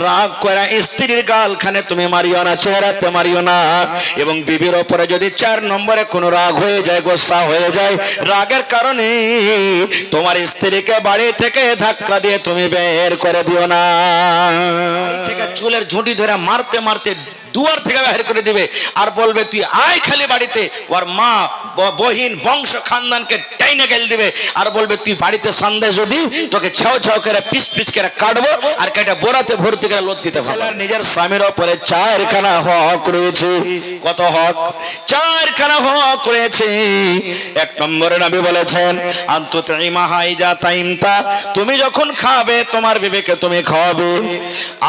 রাগ করে স্ত্রীর গালখানে তুমি মারিও না, চেহারাতে মারিও না। এবং বিবির ওপরে যদি 4 নম্বরে কোনো রাগ হয়ে যায়, গোসা হয়ে যায়, রাগের কারণে তোমার স্ত্রীকে বাড়ি থেকে ধাক্কা দিয়ে তুমি বের করে দিও না। থেকে চুলের ঝুঁটি ধরে মারতে মারতে দুয়ার থেকে বের করে দিবে আর বলবে তুই আয় খালি বাড়িতে। ওর মা বহিন বংশ খানদানকে টাইনে গেল দিবে আর বলবে তুই বাড়িতে সন্দেশ যদি তোকে ছাও ছাও করে পিস পিস করে কাটবো আর কেটে বোরাতে ভর্তি করে লোদ দিতে হবে। নিজের স্বামীর ওপরে 4খানা হক রয়েছে। কত হক? 4খানা হক রয়েছে। 1 নম্বরে নবী বলেছেন আনতুতিমা হাইজা তাইমতা, তুমি যখন খাবে তোমার বিবিকে তুমি খাওয়াবে।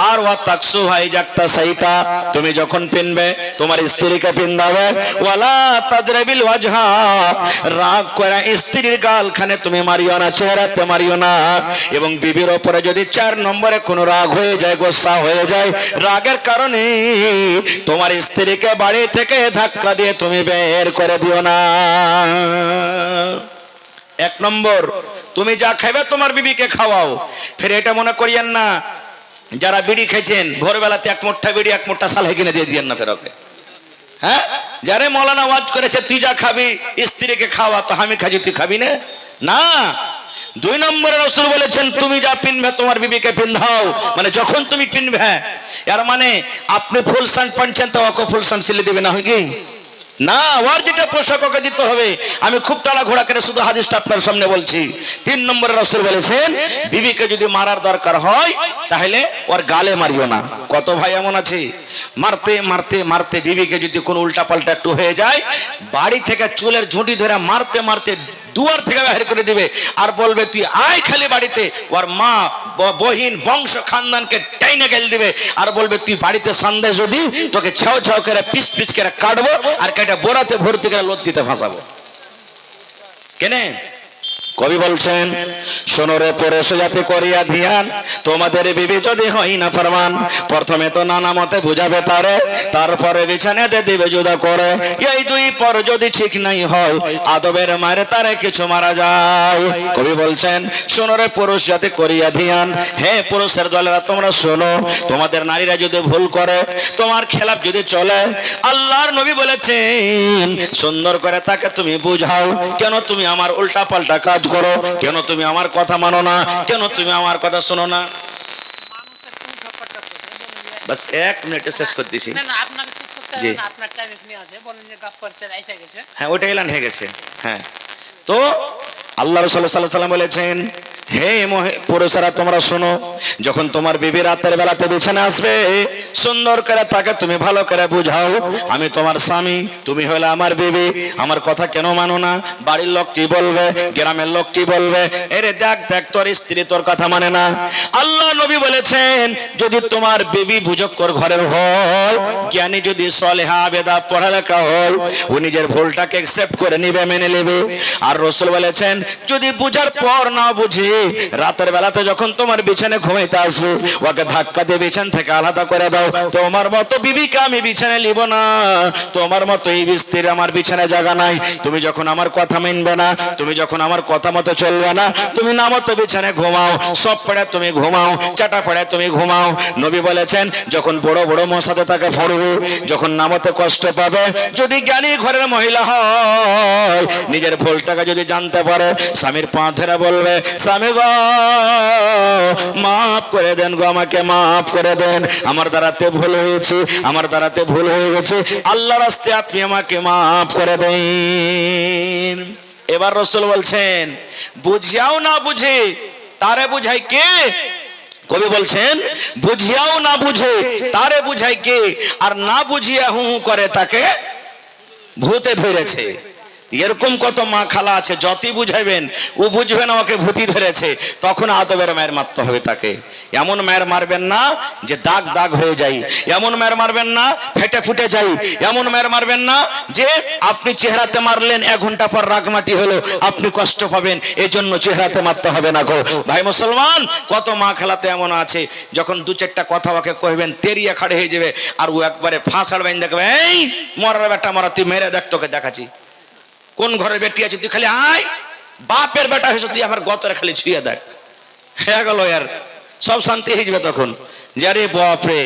আর ওয়া তাকসু হাইজাক্তা সাইতা, তুমি যখন পিনবে তোমার স্ত্রীকে পিন্দাবে। ওয়ালা তাজরাবিল ওয়াজহা, রাগ করে স্ত্রীর গালখানে তুমি মারিও না, চেহারাতে মারিও না। এবং বিবির ওপরে যদি 4 নম্বরে কোনো রাগ হয়ে যায়, গোসা হয়ে যায়, রাগের কারণে তোমার স্ত্রীকে বাড়ি থেকে ধাক্কা দিয়ে তুমি বের করে দিও না। 1 নম্বর, তুমি যা খাবে তোমার বিবিকে খাওয়াও। ফের এটা মনে করিয়েন না যারা বিড়ি খেয়েছেন ভোরবেলাতে 1 মোট্টা বিড়ি 1 মোট্টা সালহে কিনে দিয়ে দিয়েন না ফের ওকে। হ্যাঁ, যারে মৌলানা ওয়াজ করেছে তুই যা খাবি স্ত্রীকে খাওয়া, তো আমি খাজি তুই খাবি না? না। 2 নম্বরে রাসূল বলেছেন তুমি যা পিনবে তোমার বিবিকে পিন্ধাও। মানে যখন তুমি পিনবে, এর মানে আপনি ফুল শার্ট পরছেন তো ওকে ফুল শার্ট সিলে দিবে না, হয় কি না? ওর যেটা পোশাক ওকে দিতে হবে। আমি খুব তাড়া ঘোড়া করে শুধু হাদিসটা আপনার সামনে বলছি। 3 নম্বরে রাসূল বলেছেন বিবিকে যদি মারার দরকার হয় তাহলে ওর গালে মারিও না। কত ভাই এমন আছে মারতে মারতে মারতে বিবিকে যদি কোনো উল্টা পাল্টা একটু হয়ে যায়, বাড়ি থেকে চুলের ঝুঁটি ধরে মারতে মারতে দুয়ার থেকে বের করে দিবে আর বলবে তুই আয় খালি বাড়িতে। ওর মা বহিন বংশ খানদানকে টাইনে গেল দিবে আর বলবে তুই বাড়িতে সন্দেশ যদি তোকে ছাও ছাও করে পিস পিস করে কাটবো আর কেটে বোরাতে ভর্তি করে লোদ দিতে ফাঁসাবো। কেনে? কবি বলছেন শোনো রে পরশ জাতি করিয়া ধ্যান, তোমাদের বিবি যদি হয় না ফরমান, প্রথমে তো নানা মতে বুঝাবে তারে, তারপরে বিছানাতে দিবে জুদা করে। এই 2 পর যদি ঠিক নাই হয় আদবের মারে তারে কিছু মারা যায়। কবি বলছেন শোনো রে পুরুষ জাতি করিয়া ধ্যান, হে পুরুষের দলেরা তোমরা শোনো, তোমাদের নারীরা যদি ভুল করে, তোমার খেলাফ যদি চলে, আল্লাহর নবী বলেছেন সুন্দর করে তাকে তুমি বুঝাও। কেন তুমি আমার উল্টা পাল্টা কাজ করো? কেন তুমি আমার কথা মানো না? কেন তুমি আমার কথা শোনো না? বাস 1 মিনিটে শেষ করে দিছি। জি, হ্যাঁ ওটা এলান হয়ে গেছে। হ্যাঁ, তো আল্লাহ রাসূল সাল্লাল্লাহু আলাইহি ওয়াসাল্লাম বলেছেন হে পুরুষেরা তোমরা শোনো, যখন তোমার বিবি রাতের বেলাতে বিছানা আসবে সুন্দর করে তাকে তুমি ভালো করে বুঝাও আমি তোমার স্বামী, তুমি হলে আমার বিবি, আমার কথা কেন মানো না? বাড়ির লোক কি বলবে, গ্রামের লোক কি বলবে? এরে দেখ দেখ তোর স্ত্রী তোর কথা মানে না। আল্লাহ নবী বলেছেন যদি তোমার বিবি বুঝক্কর ঘরের হয়, জ্ঞানী যদি সলেহা আবেদা পড়ালেখা হয়, ও নিজের ভুলটাকে অ্যাকসেপ্ট করে নিবে, মেনে নেবে। আর রাসূল বলেছেন যদি বুঝার পর না বুঝে রাতের বেলাতে যখন তোমার বিছানায় ঘুমাইতে আসবে ওকে ধাক্কা দিয়ে বিছান থেকে আলাদা করে দাও। তোমার মতো বিবিকে আমি বিছানায় নিব না, তোমার মতো এই স্ত্রীর আমার বিছানায় জায়গা নাই। তুমি যখন আমার কথা মানবে না, তুমি যখন আমার কথা মতো চলবে না, তুমি না মতো বিছানায় ঘুমাও, সব পড়ে তুমি ঘুমাও, চাটা পড়ে তুমি ঘুমাও। নবী বলেছেন যখন বড় বড় মশাতে তাকে ফড়বে, যখন নামতে কষ্ট পাবে, যদি জ্ঞানী ঘরের মহিলা হয় নিজের ভুলটাকে যদি জানতে পারে, স্বামীর পা ধরে বলবে স্বামী গো মাফ করে দেন গো, আমাকে মাফ করে দেন, আমার দ্বারাতে ভুল হয়েছে, আমার দ্বারাতে ভুল হয়ে গেছে, আল্লাহর রাস্তায় আপনি আমাকে মাফ করে দেন। এবার রাসূল বলছেন বুঝিয়াও না বুঝে তারে বুঝাই কে? কবি বলছেন বুঝিয়াও না বুঝে তারে বুঝাই কে, আর না বুঝিয়া হু হু করে তাকে ভূতে ধরেছে। এরকম কত মা খালা আছে যতই বুঝাইবেন ও বুঝবে না, ওকে ভূতি ধরেছে, তখন আদবের মায়ের মারতে হবে তাকে। এমন মায়ের মারবেন না যে দাগ দাগ হয়ে যায়, এমন মায়ের মারবেন না ফেটে ফুটে যাই, এমন মায়ের মারবেন না যে আপনি চেহারাতে মারলেন 1 ঘন্টা পর রাগমাটি হলো, আপনি কষ্ট পাবেন, এজন্য চেহারাতে মারতে হবে না গো। ভাই মুসলমান, কত মা খালাতে এমন আছে যখন 2-4টা কথা ওকে কইবেন তেরিয়া খাড়ে হয়ে যাবে, আর ও একবারে ফাঁসাড় বাইন দেখবে এই মরার বেটা মরা, তুই মেরে দেখ তোকে দেখাচ্ছি কোন ঘরের বেটি আছে, তুই খালি আয়, বাপের বেটা হয়েছে তুই আমার গতরে খালি ছুঁয়ে দেখ, হয়ে গেল আর সব শান্তি হয়ে যাবে তখন। যে আরে বাপরে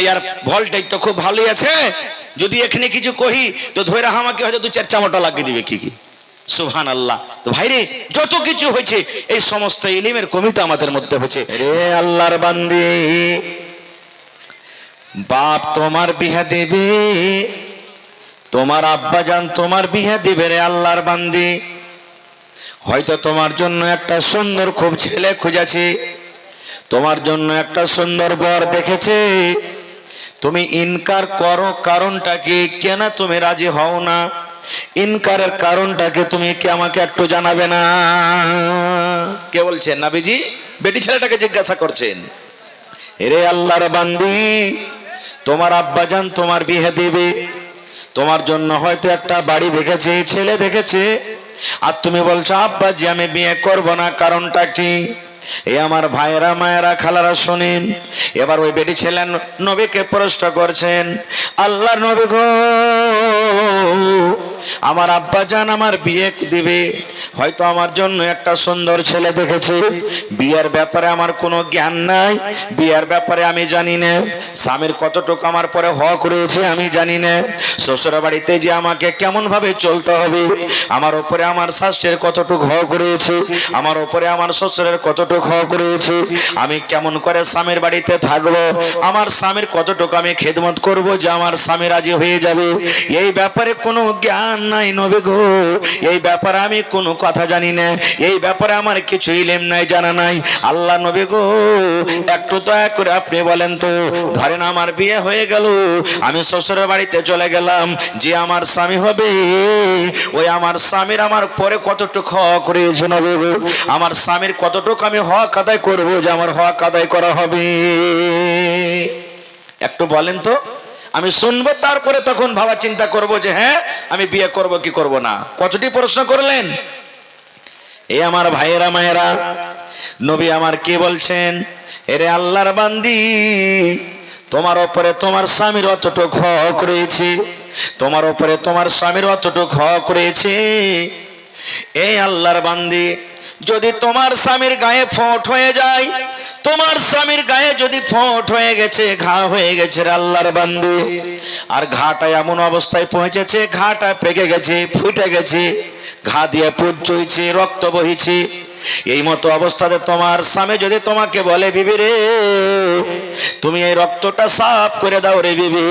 ইয়ার ভলটেজ তো খুব ভালোই আছে, যদি এখানে কিছু কহি তো ধরে আমাকে হয়তো 2-4 চামটা লাগিয়ে দিবে কি সুবহানাল্লাহ। তো ভাইরে যত কিছু হয়েছে এই সমস্ত ইলমের কমিতে আমাদের মধ্যে হয়েছে। রে আল্লাহর বান্দি, বাপ তোমার বিয়ে দেবে, তোমার আব্বা জান তোমার বিয়ে দিবে রে আল্লাহর বান্দি। হয়তো তোমার জন্য একটা সুন্দর খুব ছেলে খুঁজেছে, তোমার জন্য একটা সুন্দর বর দেখেছে, তুমি ইনকার করো, কারণটা কি? কেন তুমি রাজি হও না? ইনকারের কারণটাকে তুমি কি আমাকে একটু জানাবে না? কে বলছেন? নবীজি বেটি ছেলেটাকে জিজ্ঞাসা করছেন। রে আল্লাহর বান্দি, তোমার আব্বা জান তোমার বিয়ে দেবে, তোমার জন্য হয়তো একটা বাড়ি দেখেছে, ছেলে দেখেছে, আর তুমি বলছো আব্বাজি আমি বিয়ে করব না, কারণটা কি? এ আমার ভাইয়েরা মায়েরা খালারা শোনেন। এবার ওই বেটি ছেলে নবীকে প্রশ্ন করছেন, আল্লাহর নবী গো, আমার আব্বা জান আমার বিয়ে দিবে, হয়তো আমার জন্য একটা সুন্দর ছেলে দেখেছে, বিয়ের ব্যাপারে আমার কোনো জ্ঞান নাই, বিয়ের ব্যাপারে আমি জানি না, স্বামীর কতটুকু আমার পরে হক রয়েছে আমি জানি না, শ্বশুর বাড়িতে যে আমাকে কেমন ভাবে চলতে হবে, আমার উপরে আমার শাশুড়ির কতটুকু হক রয়েছে, আমার উপরে আমার শ্বশুরের কতটুকু হক রয়েছে, আমি কেমন করে স্বামীর বাড়িতে থাকবো, আমার স্বামীর কতটুকু আমি খেদমত করব যে আমার স্বামী রাজি হয়ে যাবে, এই ব্যাপারে কোনো জ্ঞান নাই নবী গো, এই ব্যাপারে আমি কোনো কথা জানি না, এই ব্যাপারে আমার কিছু ইলম নাই, জানা নাই। আল্লাহ নবী গো, একটু দয়া করে আপনি বলেন তো, ধরেন আমার বিয়ে হয়ে গেল, আমি শ্বশুরের বাড়িতে চলে গেলাম, যে আমার স্বামী হবে ওই আমার স্বামীর আমার পরে কতটুকু হক রয়েছে নবী গো, আমার স্বামীর কতটুকু আমি হক আদায় করব যে আমার হক আদায় করা হবে, একটু বলেন তো, আমি শুনবো, তারপরে তখন ভাবা চিন্তা করব যে হ্যাঁ আমি বিয়ে করব কি করব না। কতটি প্রশ্ন করলেন? এই আমার ভাইয়েরা মায়েরা, নবী আমার কি বলছেন? এরে আল্লাহর বান্দি, তোমার উপরে তোমার স্বামীর অতটুকু হক রয়েছে, তোমার উপরে তোমার স্বামীর অতটুকু হক রয়েছে। এই আল্লাহর বান্দি, যদি তোমার স্বামীর গায়ে ফোঁট হয়ে যায়, তোমার স্বামীর গায়ে যদি ফোঁট হয়ে গেছে, ঘা হয়ে গেছে রে আল্লাহর বান্দি, আর ঘাটা এমন অবস্থায় পৌঁছেছে, ঘাটা পেকে গেছে, ফুটে গেছে, ঘা দিয়ে পুজ চইছে, রক্ত বহিছে, এই মতো অবস্থাতে তোমার স্বামী যদি তোমাকে বলে বিবি রে তুমি এই রক্তটা সাফ করে দাও রে বিবি,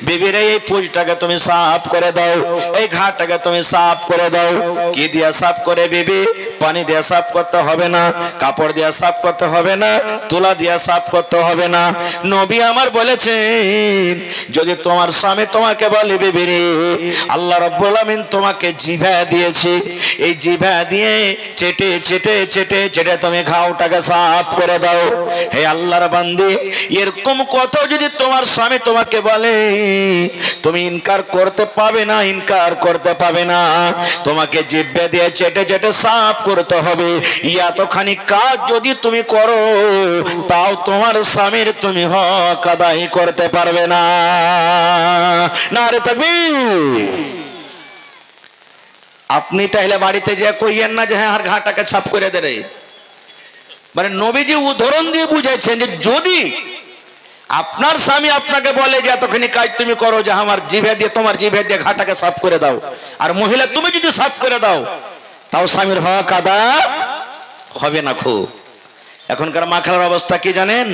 বিবি রে এই পুজটাকে তুমি সাফ করে দাও, এই ঘাটাকে তুমি সাফ করে দাও, কি দিয়া সাফ করে বিবি? পানি দিয়া সাফ করতে হবে না, কাপড় দিয়া সাফ করতে হবে না, তুলা দিয়া সাফ করতে হবে না। নবী আমার বলেছেন, যদি তোমার স্বামী তোমাকে বলে বিবি রে আল্লাহ রাব্বুল আমিন তোমাকে জিভা দিয়েছে, এই জিভা দিয়ে চেটে চেটে চেটে চেটে তুমি ঘাওটাকে সাফ করে দাও। হে আল্লাহর বান্দি, এরকম কথা যদি তোমার স্বামী তোমাকে বলে, তুমি ইনকার করতে পাবে না, ইনকার করতে পাবে না, তোমাকে জিভা দিয়ে চেটে চেটে সাফ করতে হবে। এতখানি কাজ যদি তুমি করো, তাও তোমার স্বামীর তুমি হক আদায় করতে পারবে না। নারে তাকবীর। আপনি তাহলে বাড়িতে যে কইয়েন না যে হ্যাঁ আর ঘাটাকে সাফ করে দে রে, মানে নবীজি উদাহরণ দিয়ে বুঝাইছেন যে যদি আপনার স্বামী আপনাকে বলে যে এতখানি কাজ তুমি করো, যে আমার জিভে দিয়ে তোমার জিভে দিয়ে ঘাটাকে সাফ করে দাও, আর মহিলা তুমি যদি সাফ করে দাও, তাও স্বামীর হক আদায় হবে না। খুব এখনকার মা খালার অবস্থা কি জানেন?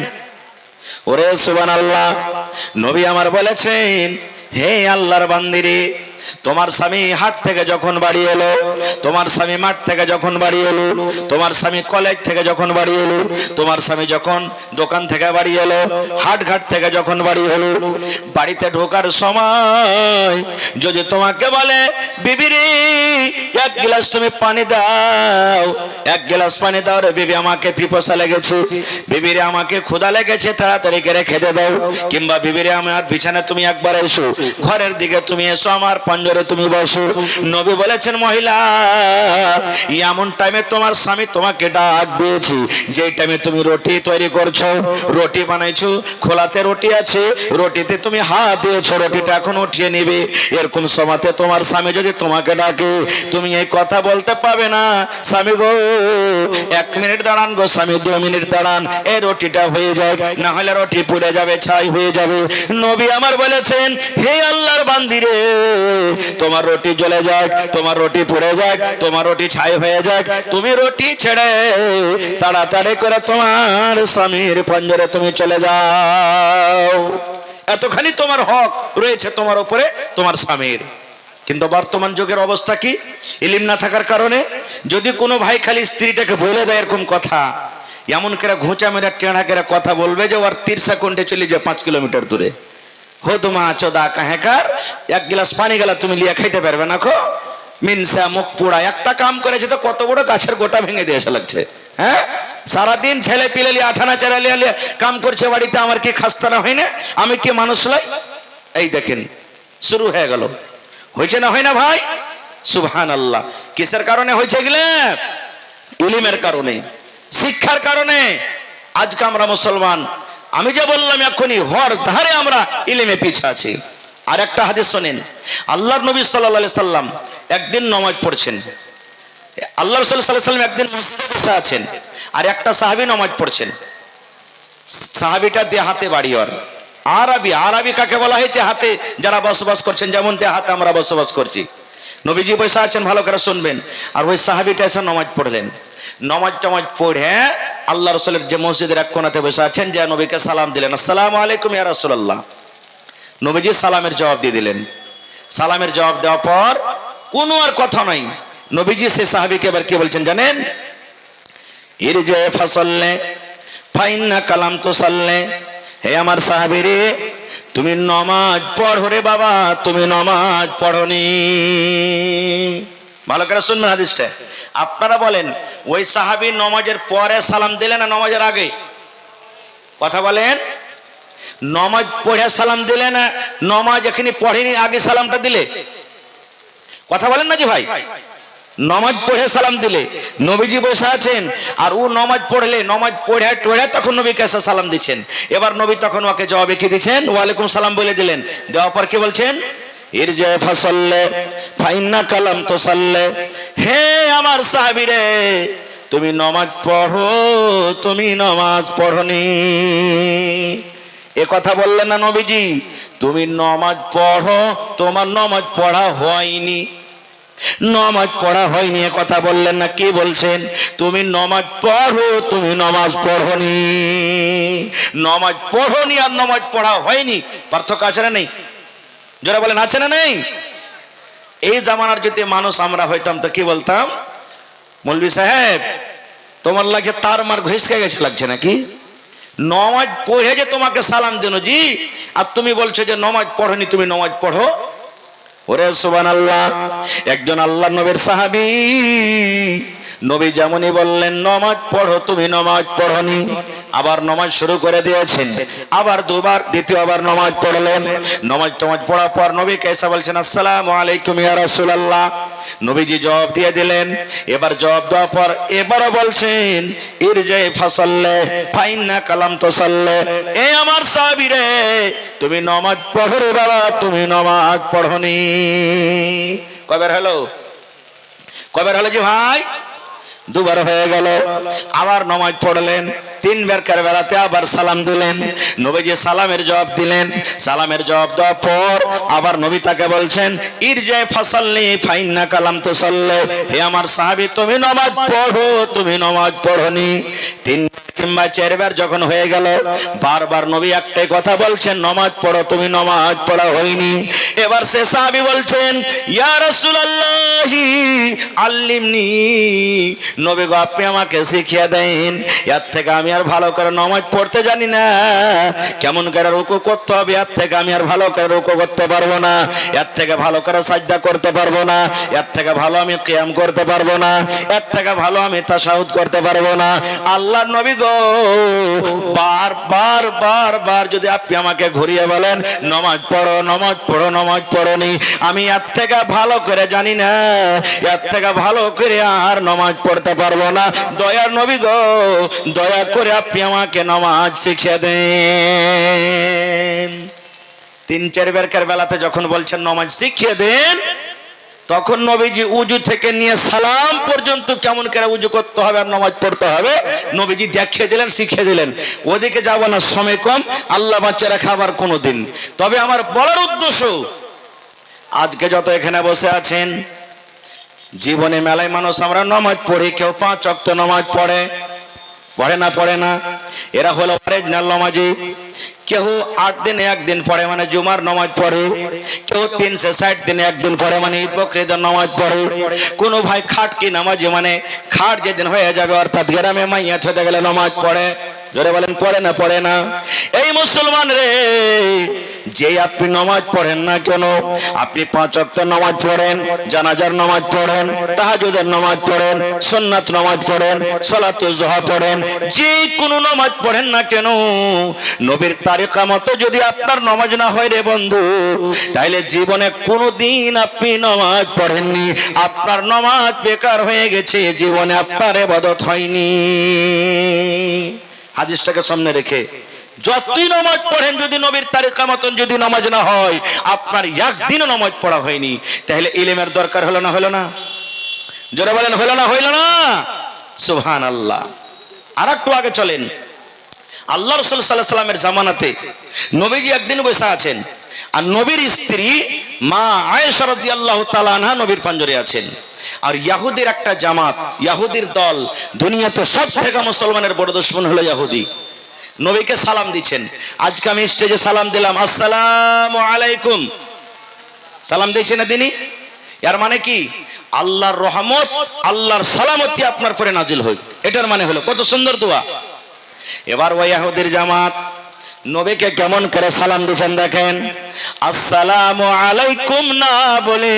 ওরে সুবহানাল্লাহ, নবী আমার বলেছেন, হে আল্লাহর বান্দিরে, তোমার স্বামী হাট থেকে যখন বাড়ি এলো, তোমার স্বামী মাঠ থেকে যখন বাড়ি এলো, তোমার স্বামী কলেজ থেকে যখন বাড়ি এলো, তোমার স্বামী যখন দোকান থেকে বাড়ি এলো, হাট ঘাট থেকে যখন বাড়ি হলো, বাড়িতে ঢোকার সময় যদি তোমাকে বলে বিবি রে এক গ্লাস তুমি পানি দাও, এক গ্লাস পানি দাও রে বিবি, আমাকে পিপাসা লেগেছে, বিবি রে আমাকে ক্ষুধা লেগেছে, তাড়াতাড়ি করে খেতে দাও, কিংবা বিবি রে আমার বিছানা তুমি একবার এসো, ঘরের দিকে তুমি এসো, আমার পঞ্জরে তুমি বসো। নবী বলেছেন, মহিলা এমন টাইমে তোমার স্বামী তোমাকে ডাক দিয়েছে যে টাইমে তুমি রুটি তৈরি করছো, রুটি বানাইছো, খোলাতে রুটি আছে, রুটিতে তুমি হাত দিয়েছো, রুটিটা এখন উঠিয়ে নিবে, এরকম সময়তে তোমার স্বামী যদি তোমাকে ডাকে, তুমি এই কথা বলতে পারবে না, স্বামী গো 1 মিনিট দাঁড়ান গো স্বামী, 2 মিনিট দাঁড়ান, এই রুটিটা হয়ে যায়, না হলে রুটি পুড়ে যাবে, ছাই হয়ে যাবে। নবী আমার বলেছেন, হে আল্লাহর বান্দি রে, তোমার রুটি জ্বলে যাক, তোমার রুটি পুড়ে যাক, তোমার রুটি ছাই হয়ে যাক, তুমি রুটি ছেড়ে তাড়াতাড়ি করে তোমার স্বামীর পঞ্জরে তুমি চলে যাও। এতখানি তোমার হক রয়েছে তোমার উপরে তোমার স্বামীর। কিন্তু বর্তমান যুগের অবস্থা কি? ইলম না থাকার কারণে যদি কোনো ভাই খালি স্ত্রীটাকে বলে দেয় এরকম কথা, এমন করে ঘুঁচা মেরে টেঁড়া করে কথা বলবে যে ওর 30 সেকেন্ডে চলে যায় 5 কিলোমিটার দূরে। হো তোমা চোদা কাহেকার, 1 গ্লাস পানি গেলা তুমি লিয়া খাইতে পারবে না খো, মিনসা মুখ পোড়া, একটা কাম করেছে তো কত বড় গাছের গোটা ভেঙে দিয়ে এসে লাগছে। হ্যাঁ, সারাদিন ছেলে পিলে আঠানা চেরা লিয়া কাম করছে বাড়িতে, আমার কি খাস্তানা হয় না? আমি কি মানুষ লাই? এই দেখেন শুরু হয়ে গেল। হয়েছে না হয় না ভাই? সুবহানাল্লাহ। কিসের কারণে হয়েছে গেলে? ইলমের কারণে, শিক্ষার কারণে। আজকে আমরা মুসলমান, আমি যে বললাম এখনই, হর ধারে আমরা ইলমে পিছে আছি। আর একটা হাদিস শোনেন, আল্লাহর নবী সাল্লাল্লাহু আলাইহি সাল্লাম একদিন নামাজ পড়ছেন। আল্লাহ রাসূল সাল্লাল্লাহু আলাইহি সাল্লাম একদিন মসজিদে বসে আছেন, আর একটা সাহাবী নামাজ পড়ছেন। সাহাবীটা দেহাতে বাড়ি, ওর আরবি। আরবি কাকে বলা হয়? দেহাতে যারা বসবাস করছেন, যেমন দেহাতে আমরা বসবাস করছি। নবীজি বসে আছেন, ভালো করে শুনবেন। আর ওই সাহাবীটা এসে নামাজ পড়লেন। নামাজ পড়ে আল্লাহ রাসূলের যে মসজিদের এক কোণাতে বসে আছেন, যে নবীকে সালাম দিলেন, আসসালামু আলাইকুম ইয়া রাসূলুল্লাহ। নবীজি সালামের জবাব দিয়ে দিলেন। সালামের জবাব দেওয়ার পর কোনো আর কথা নাই। নবীজি সেই সাহাবীকে এবার কি বলছেন জানেন? ইরজে ফাসাল্লে ফাইন্না কালাম তুসাল্লে, হে আমার সাহাবী রে, তুমি নামাজ পড়ো রে বাবা, তুমি নামাজ পড়নি। ভালো করে শুনবেন হাদিসটা। আপনারা বলেন, ওই সাহাবী নামাজের পরে সালাম দিলেন না নামাজের আগে? কথা বলেন। নামাজ পড়ে সালাম দিলে না নামাজ এখানে পড়েনি আগে সালামটা দিলে? কথা বলেন না জি ভাই? নামাজ পড়ে সালাম দিলে, নবীজি বসে আছেন, আর ও নামাজ পড়লে, নামাজ পড়ে টড়ে তখন নবীকে এসে সালাম দিচ্ছেন। এবার নবী তখন ওকে জবাবে কি দিচ্ছেন? ওয়ালাইকুম সালাম বলে দিলেন। দেওয়ার পর কি বলছেন? ইরজে ফাসাল্লে ফাইন্না কালাম তুসাল্লে, হে আমার সাহাবী রে, তুমি নামাজ পড়ো, তুমি নামাজ পড়নি। এ কথা বললেন না নবীজি? তুমি নামাজ পড়ো, তোমার নামাজ পড়া হয়নি, নামাজ পড়া হয়নি, এ কথা বললেন না? কি বলছেন? তুমি নামাজ পড়ো, তুমি নামাজ পড়নি। নামাজ পড়নি আর নামাজ পড়া হয়নি, পার্থক্য আছে না নেই? যারা বলেন আছে না নেই? এই জামানার যদি মানুষ আমরা হইতাম তো কি বলতাম? মৌলভী সাহেব, তোমার লাগছে তার মার ঘুষকে গেছে লাগছে নাকি? নামাজ পড়ে যে তোমাকে সালাম দেন জি, আর তুমি বলছো যে নামাজ পড়নি, তুমি নামাজ পড়ো। ওরে সুবহানাল্লাহ। একজন আল্লাহর নবীর সাহাবী, নবী যেমনই বললেন নামাজ পড়ো, তুমি নামাজ পড়নি, আবার নামাজ শুরু করে দিয়েছেন। আবার দুবার, দ্বিতীয়বার নামাজ পড়লেন। নামাজ পড়ার পর নবীকে এসে বলছেন, আসসালামু আলাইকুম ইয়া রাসূলুল্লাহ। নবীজি জবাব দিয়ে দিলেন। এবার জবাব দেওয়ার পর এবারও বলছেন, ইরজে ফাসাল্লে ফাইন্না কালাম তুসাল্লে, এ আমার সাহাবী রে, তুমি নামাজ পড়ো রে বাবা, তুমি নামাজ পড়নি। কয়বার হলো? কয়বার হলো জি ভাই? দুবার হয়ে গেল। আবার নামাজ পড়লেন, 3 বার বেলাতে আবার সালাম দিলেন। নবীজি সালামের জবাব দিলেন। সালামের জবাব দেওয়ার পর আবার নবী তাকে বলছেন, ইরজে ফাসাল্লি ফাইন্না কালাম তুসাল্লি, হে আমার সাহাবী, তুমি নামাজ পড়ো, তুমি নামাজ পড়নি। 3 কিংবা 4 বার যখন হয়ে গেল, বারবার নবী একটাই কথা বলছেন, নামাজ পড়ো, তুমি নামাজ পড়া হয়নি। এবার সে সাহাবী বলছেন, ইয়া রাসূলুল্লাহ আল্লিমনি, নবী গো আপনি আমাকে শিখিয়ে দেন, এর থেকে আমি আর ভালো করে নামাজ পড়তে জানি না, কেমন করে রুকু করতে হবে এর থেকে আমি আর ভালো করে রুকু করতে পারবো না, এর থেকে ভালো করে সাজদা করতে পারবো না, এর থেকে ভালো আমি কিয়াম করতে পারবো না, এর থেকে ভালো আমি তাশাহুদ করতে পারবো না। আল্লাহর নবী গো গো, বার যদি আপনি আমাকে ঘুরিয়ে বলেন নামাজ পড়ো নামাজ পড়ো নামাজ পড়োনি, আমি এর থেকে ভালো করে জানি না, এর থেকে ভালো করে আর নামাজ পড়তে পারবো না। দয়ার নবী গো, দয়া করে আপনি আমাকে নামাজ শিখিয়ে দেন। 3-4 বেরকার বেলাতে যখন বলছেন নামাজ শিখিয়ে দেন, তখন নবীজি উজু থেকে নিয়ে সালাম পর্যন্ত কেমন করে উজু করতে হবে আর নামাজ পড়তে হবে নবীজি দেখিয়ে দিলেন, শিখিয়ে দিলেন। ওদিকে যাব না, সময় কম, আল্লাহ বাচ্চারা খাবার কোনো দিন। তবে আমার বলার উদ্দেশ্য, আজকে যত এখানে বসে আছেন, জীবনে মেলায় মানুষ আমরা নামাজ পড়ি, কেউ 5 ওয়াক্ত নামাজ পড়ে পড়ে না, এরা হলো অরিজিনাল নামাজি। কেউ 8 দিনে 1 দিন পড়ে মানে জুমার নামাজ পড়ে, কেউ 360 দিনে 1 দিন পড়ে মানে ঈদ বকরিদের নামাজ পড়ে। কোন ভাই খাট কি নামাজি মানে খাট যেদিন হয়ে যাবে অর্থাৎ গ্রামে মাইয়া ছেড়ে গেলে নামাজ পড়ে। জোরে বলেন পড়ে না? পড়ে না। এই মুসলমান রে, যে আপনি নামাজ পড়েন না কেন, আপনি 5 ওয়াক্ত নামাজ পড়েন, জানাজার নামাজ পড়েন, তাহাজ্জুদের নামাজ পড়েন, সুন্নাত নামাজ পড়েন, সালাতুল জোহা পড়েন, যে কোনো নামাজ পড়েন না কেন, নবীর তারিকা মতো যদি আপনার নামাজ না হয় রে বন্ধু, তাইলে জীবনে কোনোদিন আপনি নামাজ পড়েননি, আপনার নামাজ বেকার হয়ে গেছে, জীবনে আপনার ইবাদত হয়নি। হাদিসটাকে সামনে রেখে যতই নামাজ পড়েন, যদি নবীর তারিকা মতন যদি নামাজ না হয়, আপনার একদিনও নামাজ পড়া হয়নি। তাহলে ইলমের দরকার হলো না? হলো না? জোরে বলেন হলো না? হইল না? সুবহানাল্লাহ। আর একটু আগে চলেন, আল্লাহ রাসূল সাল্লাল্লাহু আলাইহি ওয়াসাল্লামের জামানাতে নবীজি একদিন বসে আছেন, আর নবীর স্ত্রী মা আয়েশা রাদিয়াল্লাহু তাআলা আনহা নবীর পাঞ্জরে আছেন। আর ইহুদির একটা জামাত, ইহুদির দল, দুনিয়াতে সবথেকে মুসলমানের বড় দুশমন হলো ইহুদি। নবীকে সালাম দিচ্ছেন। আজকে আমি স্টেজে সালাম দিলাম, আসসালামু আলাইকুম, সালাম দিয়েছেন না তিনি? এর মানে কি? আল্লাহর রহমত, আল্লাহর সালামতি আপনার পরে নাজিল হোক, এটার মানে হলো। কত সুন্দর দোয়া। এবার ওই ইহুদির জামাত নবীকে কেমন করে সালাম দিচ্ছেন দেখেন, আসসালামু আলাইকুম না বলে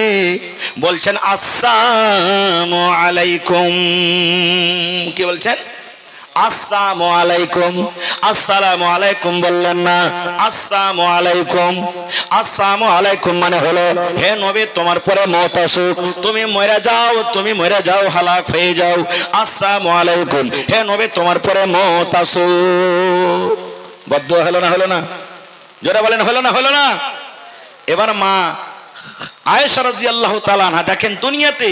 বলছেন আসসালামু আলাইকুম। কি বলছেন? আসসালামু আলাইকুম। আসসালামু আলাইকুম বললেন না, আসসালামু আলাইকুম। আসসালামু আলাইকুম মানে হলো, হে নবী তোমার পরে মওত আসুক, তুমি মরে যাও, তুমি মরে যাও, হালাক হয়ে যাও। আসসালামু আলাইকুম, হে নবী তোমার পরে মওত আসুক। বদদুয়া হলো না? হলো না? জোরে বলেন হলো না? হলো না? এবার মা আয়েশা রাদিয়াল্লাহু তাআলা আনহা দেখেন, দুনিয়াতে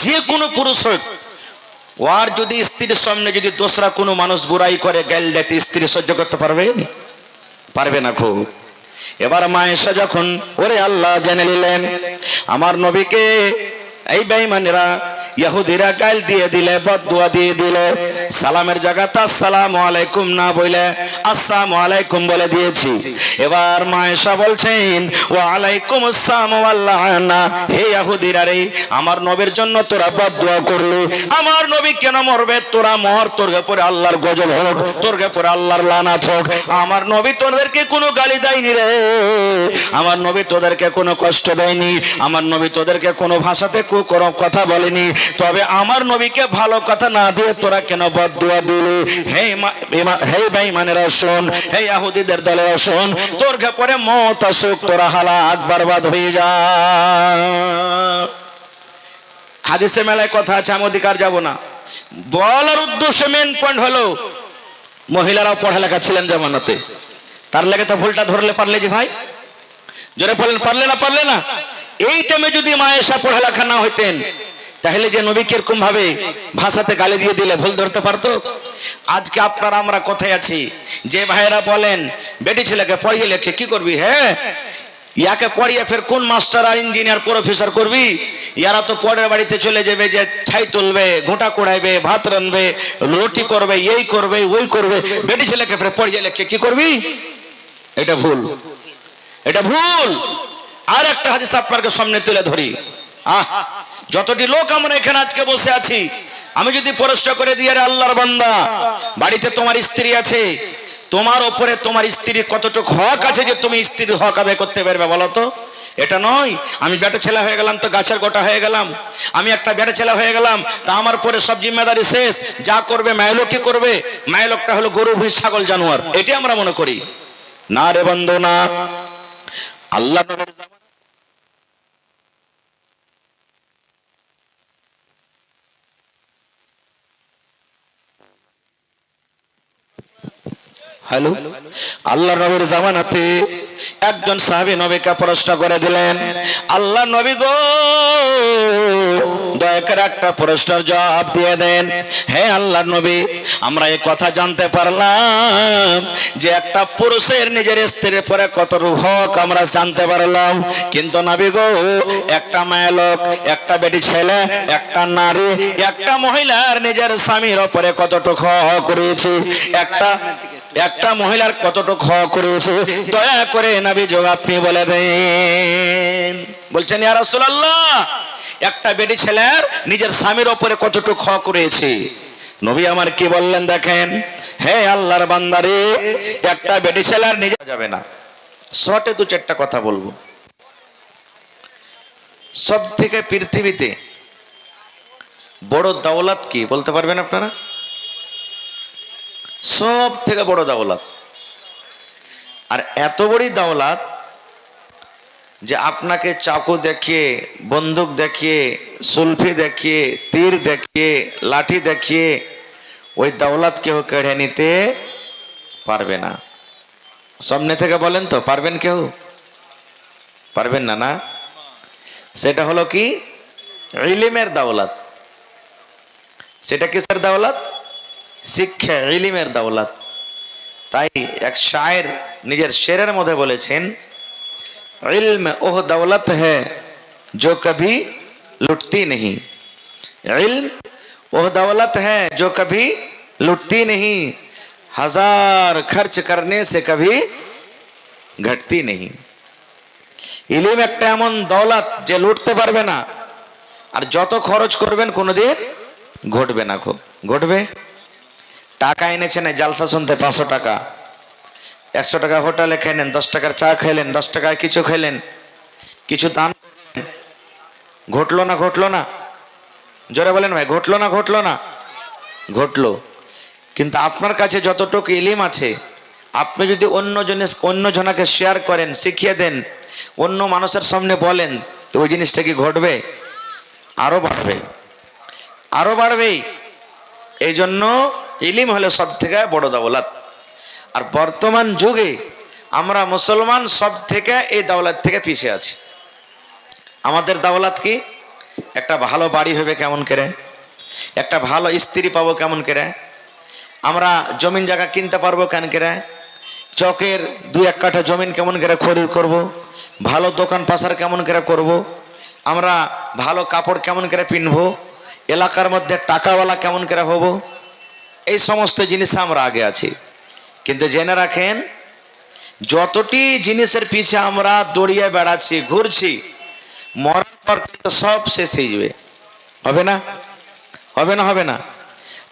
যে কোনো পুরুষ হোক, ওর যদি স্ত্রীর সামনে যদি দোসরা কোনো মানুষ বুরাই করে, গাল দেয়, স্ত্রী সহ্য করতে পারবে? পারবে না খুব। এবার মা আয়েশা যখন ওরে আল্লাহ জেনে নিলেন আমার নবীকে এই বেঈমানেরা ইহুদিরা গাল দিয়ে দিলে, বদদুয়া দিয়ে দিলে, সালামের জায়গাতে আসসালামু আলাইকুম না বলে আসসালামু আলাইকুম বলে দিয়েছি। এবার মা আয়েশা বলছেন, ওয়া আলাইকুম আসসালাম ওয়াল লাআনা, হে ইহুদিরা রে, আমার নবীর জন্য তোরা বদদুয়া করলি, আমার নবী কেন মরবে? তোরা মর, তোর উপরে আল্লাহর গজব হোক, তোর উপরে আল্লাহর লানাত হোক। আমার নবী তোদেরকে কোনো গালি দেয়নি রে, আমার নবী তোদেরকে কোনো কষ্ট দেয়নি, আমার নবী তোদেরকে কোনো ভাষাতে কুকরম কথা বলেনি। তবে আমার নবীকে ভালো কথা না দিয়ে তোরা কেন বদদুয়া দিলি? হে বেঈমানেরা শোন, হে ইহুদিদের দলেরা শোন, তোর পরে মওত আসুক, তোরা হালাক বরবাদ হয়ে যা। হাদিসে মেলায় কথা আছে, আমি অধিকার যাব না। বলার উদ্দেশ্য মেন পয়েন্ট হলো, মহিলারাও পড়ালেখা ছিলেন জামানাতে, তার লাগে তো ভুলটা ধরলে পারলে যে ভাই, জোরে বলেন পারলে না? পারলে না? এই টাইমে যদি মা আয়েশা পড়ালেখা না হইতেন, তাহলে যে নবী কিরকম ভাবে ভাষাতে গালি দিয়ে দিলে ভুল ধরতে পারতো? আজকে আপনারা আমরা কোথায় আছি, যে ভাইয়েরা বলেন বেটি ছেলেকে পড়িয়ে লেখে কি করবি? হ্যাঁ, ইয়াকে পড়িয়ে ফের কোন মাস্টার আর ইঞ্জিনিয়ার প্রফেসর করবি? ইয়ারা তো পরের বাড়িতে চলে যাবে, যে ছাই তুলবে, ঘোঁটা কুড়াইবে, ভাত রানবে, রুটি করবে, এই করবে ওই করবে। বেটি ছেলেকে ফের পড়িয়ে লেখে কি করবি? এটা ভুল, এটা ভুল। আর একটা হাদিস আপনাকে সামনে তুলে ধরি। যতটি লোক আমরা এখানে আজকে বসে আছি, আমি যদি প্রশ্ন করে দিই, আরে আল্লাহর বান্দা, বাড়িতে তোমার স্ত্রী আছে, তোমার উপরে তোমার স্ত্রীর কতটুকু হক আছে যে তুমি স্ত্রীর হক আদায় করতে পারবে? বলো তো। এটা নয় আমি বেটা ছেলে হয়ে গেলাম তো গাছের গোটা হয়ে গেলাম, আমি একটা বেটা ছেলে হয়ে গেলাম তা আমার পরে সব জিম্মেদারি শেষ, যা করবে মায়ের লোক কি করবে, মায়ের লোকটা হলো গরু ভুঁই ছাগল জানোয়ার, এটি আমরা মনে করি। না রে বন্ধু না, আল্লাহ হ্যালো, আল্লাহ নবীর জামানাতে একজন সাহাবী নবীকে প্রশ্ন করে দিলেন, আল্লাহ নবী গো দয়া করে একটা প্রশ্নের জবাব দিয়ে দেন। হে আল্লাহ নবী, আমরা এই কথা জানতে পারলাম যে একটা পুরুষের নিজের স্ত্রীর পরে কতটুকু হক আমরা জানতে পারলাম, কিন্তু নবী গো একটা মেয়ে লোক, একটা বেটি ছেলে, একটা নারী, একটা মহিলার নিজের স্বামীর উপরে কতটুকু হক রয়েছে, একটা মহিলার কতটুকু হক রয়েছে, দয়া করে নবী জবাব আপনি বলে দেন। বলছেন ইয়া রাসূলুল্লাহ, একটা বেটি ছেলের নিজের স্বামীর উপরে কতটুকু হক রয়েছে। নবী আমার কি বললেন দেখেন, হে আল্লাহর বান্দারে, একটা বেটি ছেলের নিজে যাবে না। শর্টে দু চারটা কথা বলবো। সব থেকে পৃথিবীতে বড় দৌলত কি বলতে পারবেন আপনারা? সব থেকে বড় দৌলত, আর এত বড়ই দৌলত যে আপনাকে চাকু দেখিয়ে, বন্দুক দেখিয়ে, সুলফি দেখিয়ে, তীর দেখিয়ে, লাঠি দেখিয়ে ওই দৌলত কেউ কেড়ে নিতে পারবে না। সামনে থেকে বলেন তো, পারবেন কেউ? পারবেন না, না? সেটা হলো কি? ইলমের দৌলত। সেটা কিসের দৌলত? শিক্ষা, ইলমের দৌলত। তাই এক শায়ের নিজের শেরের মধ্যে বলেছেন, इल्म ओह दौलत है जो कभी लुटती नहीं, इल्म ओह दौलत है जो कभी लुटती नहीं, हजार खर्च करने से कभी घटती नहीं। इल्म একটা এমন দৌলত যে লুটতে পারবে না, আর যত খরচ করবেন কোনোদিন ঘটবে না। খুব ঘটবে। টাকা এনেছেন জালসা শুনতে 500 টাকা, 100 টাকা হোটেলে খেলেন, 10 টাকার চা খেলেন, 10 টাকায় কিছু খেলেন, কিছু দান করলেন, ঘটলো না? ঘটলো না? জোরে বলেন ভাই, ঘটলো না? ঘটলো না? ঘটলো। কিন্তু আপনার কাছে যতটুকু ইলম আছে, আপনি যদি অন্য জনাকে শেয়ার করেন, শিখিয়ে দেন, অন্য মানুষের সামনে বলেন, তো ওই জিনিসটা কি ঘটবে? আরো বাড়বে, আরো বাড়বেই। এই জন্য ইলম হলো সব থেকে বড় দৌলত। আর বর্তমান যুগে আমরা মুসলমান সব থেকে এই দৌলত থেকে পিছিয়ে আছি। আমাদের দৌলত কি? একটা ভালো বাড়ি হবে কেমন করে, একটা ভালো স্ত্রী পাবো কেমন করে, আমরা জমিন জায়গা কিনতে পারবো কেন করে, চকের 2-1 কাঠা জমিন কেমন করে খরিদ করব, ভালো দোকান পাশার কেমন করে করব, আমরা ভালো কাপড় কেমন করে পিনবো, এলাকার মধ্যে টাকাওয়ালা কেমন করে হব, এই সমস্ত জিনিসে আমরা আগে আছি। কিন্তু জেনে রাখেন, যতটি জিনিসের পিছে আমরা দৌড়িয়ে বেড়াচ্ছি, ঘুরছি, মরার পর কিন্তু সব শেষ হয়ে যাবে। হবে না? হবে না? হবে না?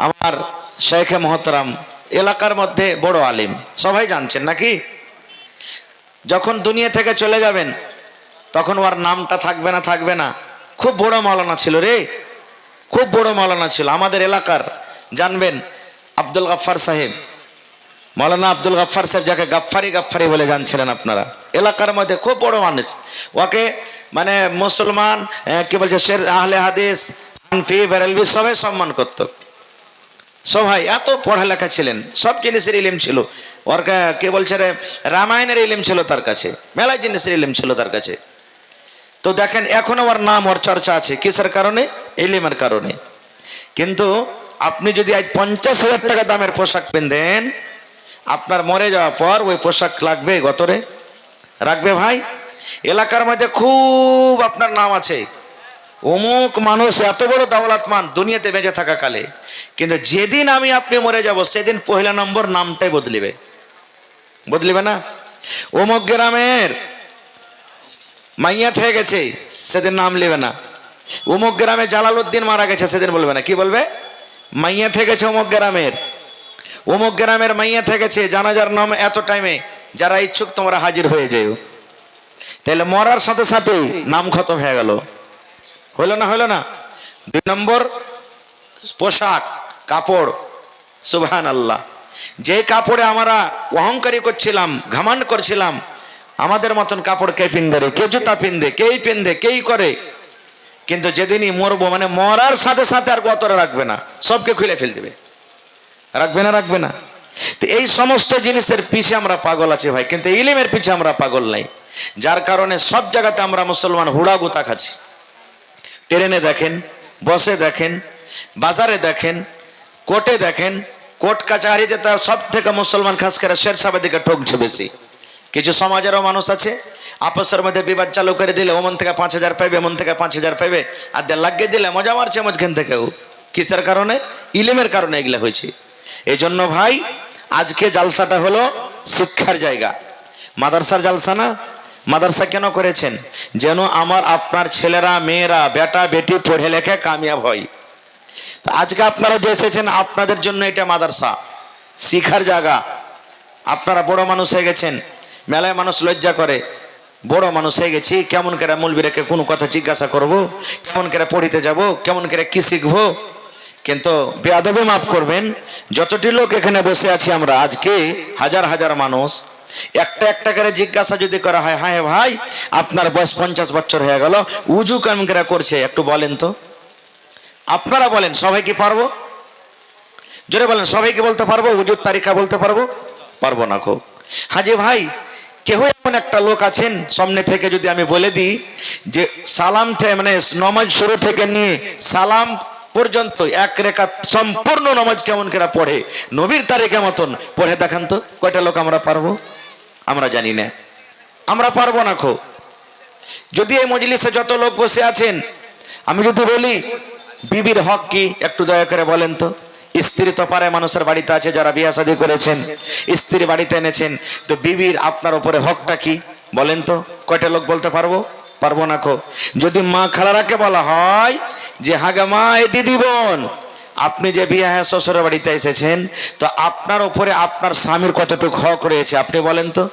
আমার শেখে মহতরাম এলাকার মধ্যে বড় আলিম, সবাই জানছেন নাকি? যখন দুনিয়া থেকে চলে যাবেন তখন ওর নামটা থাকবে না? থাকবে না? খুব বড় মাওলানা ছিল রে, খুব বড় মাওলানা ছিল আমাদের এলাকার। জানবেন আব্দুল গফফার সাহেব, মৌলানা আব্দুল গফফার সাহেব, যাকে গাফফারি গাফফারি বলে জানছিলেন আপনারা, এলাকার মধ্যে খুব বড় মানুষ। ওকে মানে মুসলমান কি বলছে, শের আহলে হাদিস, হানফি, বেরেলভি সবাই সম্মান করত। সবাই এত পড়ালেখা ছিলেন, সব জিনিসের ইলম ছিল ওর। কে বলছে রে, রামায়ণের ইলম ছিল তার কাছে, মেলা জিনিসের ইলম ছিল তার কাছে। তো দেখেন এখনো ওর নাম, ওর চর্চা আছে, কিসের কারণে? ইলমের কারণে। কিন্তু আপনি যদি আজ 50,000 টাকা দামের পোশাক পিনেন, আপনার মরে যাওয়ার পর ওই পোশাক লাগবে গতরে? রাখবে ভাই? এলাকার মধ্যে খুব আপনার নাম আছে, অমুক মানুষ এত বড় দৌলতমান দুনিয়াতে বেঁচে থাকা কালে, কিন্তু যেদিন আমি আপনি মরে যাব সেদিন পহেলা নম্বর নামটাই বদলিবে। বদলিবে না? অমুক গ্রামের মাইয়াত হয়ে গেছে সেদিন নাম নেবে না। অমুক গ্রামে জালালউদ্দিন মারা গেছে সেদিন বলবে না, কি বলবে? মাইয়াত হয়ে গেছে অমুক গ্রামের, অমুক গ্রামের মাইয়াত হয়ে গেছে, জানাজার নাম এত টাইমে, যারা ইচ্ছুক তোমরা হাজির হয়ে যাও। তাহলে মরার সাথে সাথে নাম খতম হয়ে গেল, হইলো না? হইলো না? 2 নম্বর পোশাক, কাপড়। সুবহানাল্লাহ। যে কাপড়ে আমরা অহংকারী করছিলাম, ঘামান্ড করছিলাম, আমাদের মতন কাপড় কে পিনবে রে? কে জুতা পিনবে, কেই পিনবে, কেই করে। কিন্তু যেদিনই মরবো, মানে মরার সাথে সাথে আর গতরে রাখবে না, সবকে খুলে ফেল দেবে। রাখবে না? রাখবে না? তো এই সমস্ত জিনিসের পিছে আমরা পাগল আছি ভাই, কিন্তু ইলমের পিছে আমরা পাগল নাই। যার কারণে সব জায়গাতে আমরা মুসলমান হুড়া গুতা খাচ্ছি। ট্রেনে দেখেন, বসে দেখেন, বাজারে দেখেন, কোর্টে দেখেন, কোর্ট কাছারিতে তো সব থেকে মুসলমান খাস করে শের সাহেবের দিকে ঠকছে বেশি। কিছু সমাজেরও মানুষ আছে, আপসের মধ্যে বিবাদ চালু করে দিলে ওমন থেকে 5,000 পাইবে, এমন থেকে 5,000 পাইবে, আর লাগিয়ে দিলে মজা মারছে মধ্যখান থেকেও। কিসের কারণে? ইলমের কারণে এগুলা হয়েছে। এই জন্য ভাই আজকে জালসাটা হলো শিক্ষার জায়গা, মাদ্রাসার জালসা না। মাদ্রাসা কেন করেছেন? যেন আমার আপনার ছেলেরা, মেয়েরা, বেটা বেটি পড়ে লেখে কামিয়াব হয়। তো আজকে আপনারা যে এসেছেন, আপনাদের জন্য এটা মাদ্রাসা, শিখার জায়গা। আপনারা বড় মানুষ হয়ে গেছেন, মেলায় মানুষ লজ্জা করে, বড় মানুষ হয়ে গেছি, কেমন করে মৌলবীকে কোনো কথা জিজ্ঞাসা করব, কেমন করে পড়িতে যাব, কেমন করে কি শিখবো। কিন্তু বেয়াদবে মাফ করবেন, যতটি লোক এখানে বসে আছি আমরা, আজকে হাজার হাজার মানুষ, একটা একটা করে জিজ্ঞাসা যদি করা হয়, হ্যাঁ ভাই আপনার বয়স 50 বছর হয়ে গেল, উজু কেমন করে করছে একটু বলেন তো। আপনারা বলেন, সবাই কি পারবো? জোরে বলেন, সবাইকে বলতে পারবো? উজুর তারিখা বলতে পারবো? পারবো না। খুব হাজি ভাই, কেউ এমন একটা লোক আছেন সামনে থেকে যদি আমি বলে দিই যে সালাম থেকে, মানে নমাজ শুরু থেকে নিয়ে সালাম পর্যন্ত এক রেখাত সম্পূর্ণ নামাজ কেমন করে পড়ে, নবীর তারিখের মতন পড়ে দেখান তো, কয়টা লোক আমরা পারবো? আমরা জানি না, আমরা পারবো না। খো যদি এই মজলিসে যত লোক বসে আছেন, আমি যদি বলি বিবির হক কি, একটু দয়া করে বলেন তো। স্ত্রী তো পারে, মানুষের বাড়িতে আছে যারা বিয়ে শাদী করেছেন, স্ত্রী বাড়িতে এনেছেন, তো বিবির আপনার উপরে হকটা কি বলেন তো, কয়টা লোক বলতে পারবো? পারবো না। খো যদি মা খালারাকে বলা হয় যে হাগে মা, এ দিদি বোন, আপনি যে বিয়ে হ্যাঁ শ্বশুরের বাড়িতে এসেছেন, তো আপনার উপরে আপনার স্বামীর কতটুকু হক রয়েছে আপনি বলেন তো,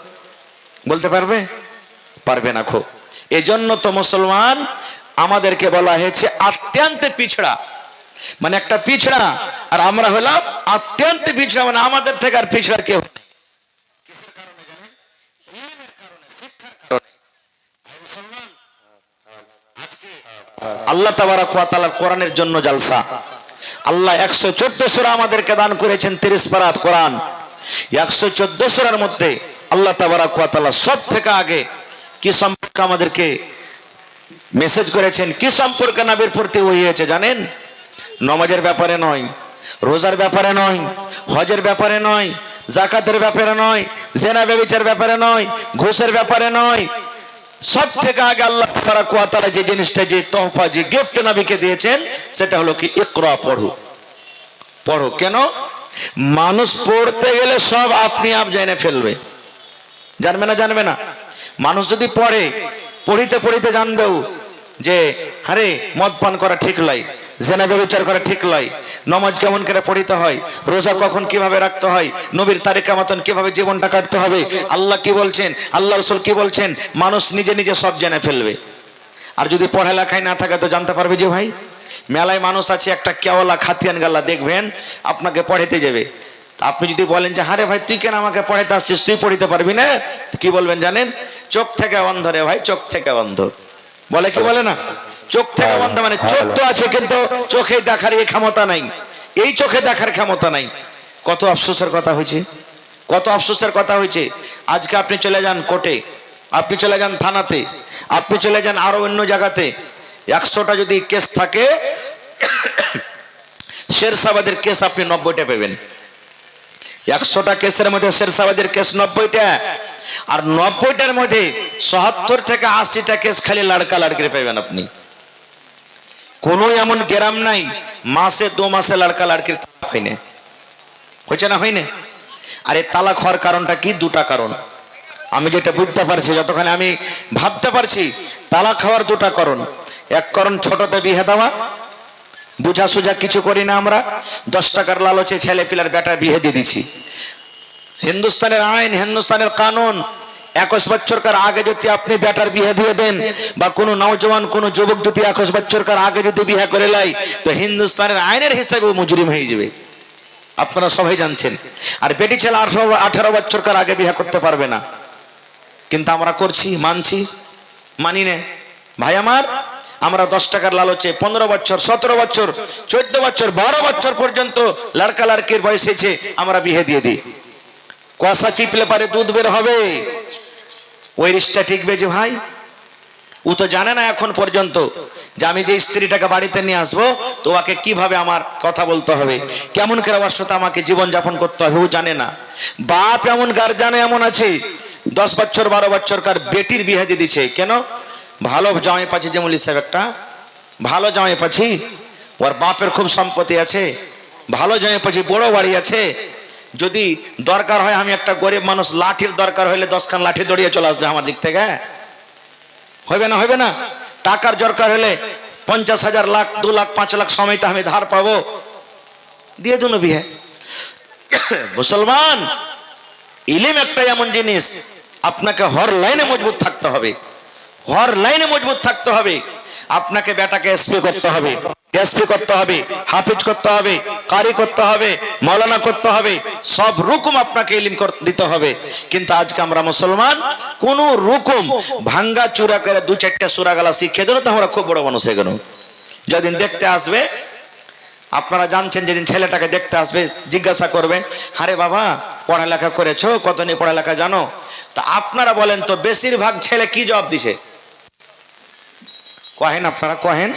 বলতে পারবে? পারবে না। খো এই জন্য তো মুসলমান আমাদেরকে বলা হয়েছে অত্যন্ত পিছড়া, মানে একটা পিছড়া, আর আমরা হলাম অত্যন্ত পিছড়া, মানে আমাদের থেকে আর পিছড়া কেউ। আল্লাহ তাবারাক ওয়া তাআলার কোরআনের জন্য জালসা। আল্লাহ 114 সূরা আমাদেরকে দান করেছেন, 30 পারাত কোরআন। 114 সূরার মধ্যে আল্লাহ তাবারাক ওয়া তাআলা সব থেকে আগে কি সম্পর্কে আমাদেরকে মেসেজ করেছেন, কি সম্পর্কে নবীর প্রতি হয়েছে জানেন? নামাজের ব্যাপারে নয়, রোজার ব্যাপারে নয়, হজের ব্যাপারে নয়, যাকাতের ব্যাপারে নয়, জেনা ব্যভিচার ব্যাপারে নয়, ঘুষের ব্যাপারে নয়। সব থেকে আগে আল্লাহ তাবারাক ওয়া তাআলা যে জিনিসটা, যে তোহফা, যে গিফট নবীকে দিয়েছেন, সেটা হলো কি ইকরা, পড়ো। পড়ো কেন? মানুষ পড়তে গেলে সব আপনি আপ জেনে ফেলবে, জানবে না? জানবে না? মানুষ যদি পড়ে, পড়িতে পড়িতে জানবেও যে আরে মদ পান করা ঠিক নয়, জেনা ব্যভিচার করা ঠিক নয়, নামাজ কেমন করে পড়িতে হয়, রোজা কখন কিভাবে রাখতে হয়, নবীর তারিকা মতন কিভাবে জীবনটা কাটতে হবে, আল্লাহ কি বলছেন, আল্লাহ রাসূল কি বলছেন, মানুষ নিজে নিজে সব জেনে ফেলবে। আর যদি পড়ালেখায় না থাকে তো জানতে পারবে যে ভাই, মেলায় মানুষ আছে একটা কেওয়ালা খাতিয়ান গাল্লা দেখবেন আপনাকে পড়াইতে যাবে, আপনি যদি বলেন যে আরে ভাই তুই কেন আমাকে পড়াইতে আসছিস, তুই পড়িতে পারবি না, কি বলবেন জানেন? চোখ থেকে অন্ধ রে ভাই, চোখ থেকে অন্ধ বলে, কি বলে না? চোখ থেকে অন্ধ, মানে চোখ তো আছে কিন্তু চোখে দেখার এই ক্ষমতা নাই, এই চোখে দেখার ক্ষমতা নাই। কত আফসোসের কথা হয়েছে, কত আফসোসের কথা হয়েছে। আজকে আপনি চলে যান কোর্টে, আপনি চলে যান থানাতে, আপনি চলে যান আরো অন্য জায়গাতে, 100টা যদি কেস থাকে, শেরশাবাদের কেস আপনি 90টা পাবেন। 100টা কেসের মধ্যে শেরশাবাদের কেস 90টা, আর 90টার মধ্যে 70 থেকে 80টা কেস খালি লড়কা লড়কির পাবেন আপনি। কোনো এমন গ্রাম নাই মাসে 2 মাসে লড়কা লড়কির তালাক হয় না, হয়েছে না? হয় না? আরে তালাক হওয়ার কারণটা কি? 2টা কারণ আমি যেটা বুঝতে পারছি, যতক্ষণ আমি ভাবতে পারছি, তালাক খাওয়ার 2টা কারণ। এক কারণ ছোটতে বিয়ে দেওয়া, বুঝা সুঝা কিছু করি না আমরা, 10 টাকার লালচে ছেলে পিলার বেটা বিয়ে দিয়ে দিচ্ছি। হিন্দুস্তানের আইন, হিন্দুস্তানের কানুন 21 বছরকার আগে যদি আপনি বেটার বিয়ে দিয়ে দেন, বা কোনো নওজওয়ান কোনো যুবক যদি 21 বছরকার আগে যদি বিয়ে করে লাই, তো হিন্দুস্তানের আইনের হিসাবে মুজরিম হয়ে যাবে, আপনারা সবাই জানছেন। আর বেটি ছেলে 18 বছরকার আগে বিয়ে করতে পারবে না, কিন্তু আমরা করছি, মানছি, মানি না। ভাই আমার, আমরা 10 টাকার লালচে 15 বছর, 17 বছর, 14 বছর, 12 বছর পর্যন্ত লড়কা লড়কির বয়স হয়েছে আমরা বিয়ে দিয়ে দিই। কষা চিপলে পারে দুধ বের হবে, ওই রিস্কটা টিকবে যে ভাই? ও তো জানে না এখন পর্যন্ত যে আমি যে স্ত্রীটাকে বাড়িতে নিয়ে আসবো তো ওকে কিভাবে আমার কথা বলতে হবে, কেমন করে ওর সাথে আমাকে জীবন যাপন করতে হবে, ও জানে না। বাপ এমন গার্জিয়ান এমন আছে 10 বছর 12 বছরকার বেটির বিয়ে দিয়ে দিচ্ছে। কেন? ভালো জামাই পাচ্ছি, যেমন সাহেব একটা ভালো জামাই পাচ্ছি, ওর বাপের খুব সম্পত্তি আছে, ভালো জামাই পাচ্ছি, বড় বাড়ি আছে, যদি দরকার হয় আমি একটা গরিব মানুষ, লাঠির দরকার হলে 10 খান লাঠি দড়িয়ে চলে আসবে আমার দিক থেকে, হবে না? হবে না? টাকার দরকার হলে 50,000, লাখ, 2 লাখ, 5 লাখ সময়টা আমি ধার পাবো, দিয়ে দেন বিয়ে। মুসলমান, ইলম একটা এমন জিনিস, আপনাকে হর লাইনে মজবুত থাকতে হবে, হর লাইনে মজবুত থাকতে হবে। আপনাকে বেটাকে এসপি করতে হবে, এসপি করতে হবে, হাফিজ করতে হবে, কারি করতে হবে, মাওলানা করতে হবে, সব রকম আপনাকে ইলম দিতে হবে। কিন্তু আজকে আমরা মুসলমান কোন রকম ভাঙ্গা চূড়া করে 2-4টা সূরা গালা শিখিয়ে দিল তো আমরা খুব বড় মানুষ হয়ে গেল। যেদিন দেখতে আসবে, আপনারা জানছেন, যেদিন ছেলেটাকে দেখতে আসবে জিজ্ঞাসা করবে, আরে বাবা পড়ালেখা করেছো, কত নিয়ে পড়ালেখা জানো? তা আপনারা বলেন তো বেশিরভাগ ছেলে কি জবাব দিছে? কহেন, আপনারা কহেন,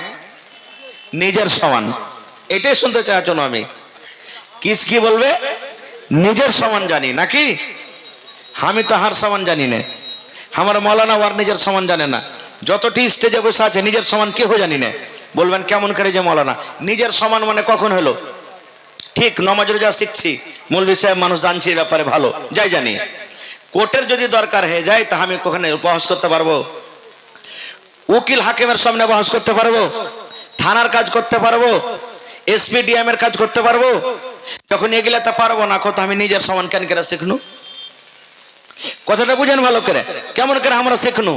নিজের সমান। এটাই শুনতে চাচ্ছেন আমি। কি বলবে? নিজের সমান জানি, নাকি আমি তো হার সমান জানি না। আমার মৌলানা ওর নিজের সমান জানে না, যতটি স্টেজে বসে আছে নিজের সমান কেউ জানি না। বলবেন কেমন করে যে মৌলানা নিজের সমান মানে কখন হলো? ঠিক নমাজ রোজা শিখছি, মৌলভী সাহেব মানুষ জানছি এই ব্যাপারে ভালো, যাই জানি। কোর্টের যদি দরকার হয়ে যায় তা আমি কখনো বহস করতে পারবো? উকিল হাকিমের সামনে বহস করতে পারবো? থানার কাজ করতে পারবো? এসপিডিএম এর কাজ করতে পারবো? যখন এগুলা তা পারবো না, কত আমি নিজের সমান কেন করে শিখনু? কথাটা বুঝেন ভালো করে, কেমন করে আমরা শিখনু?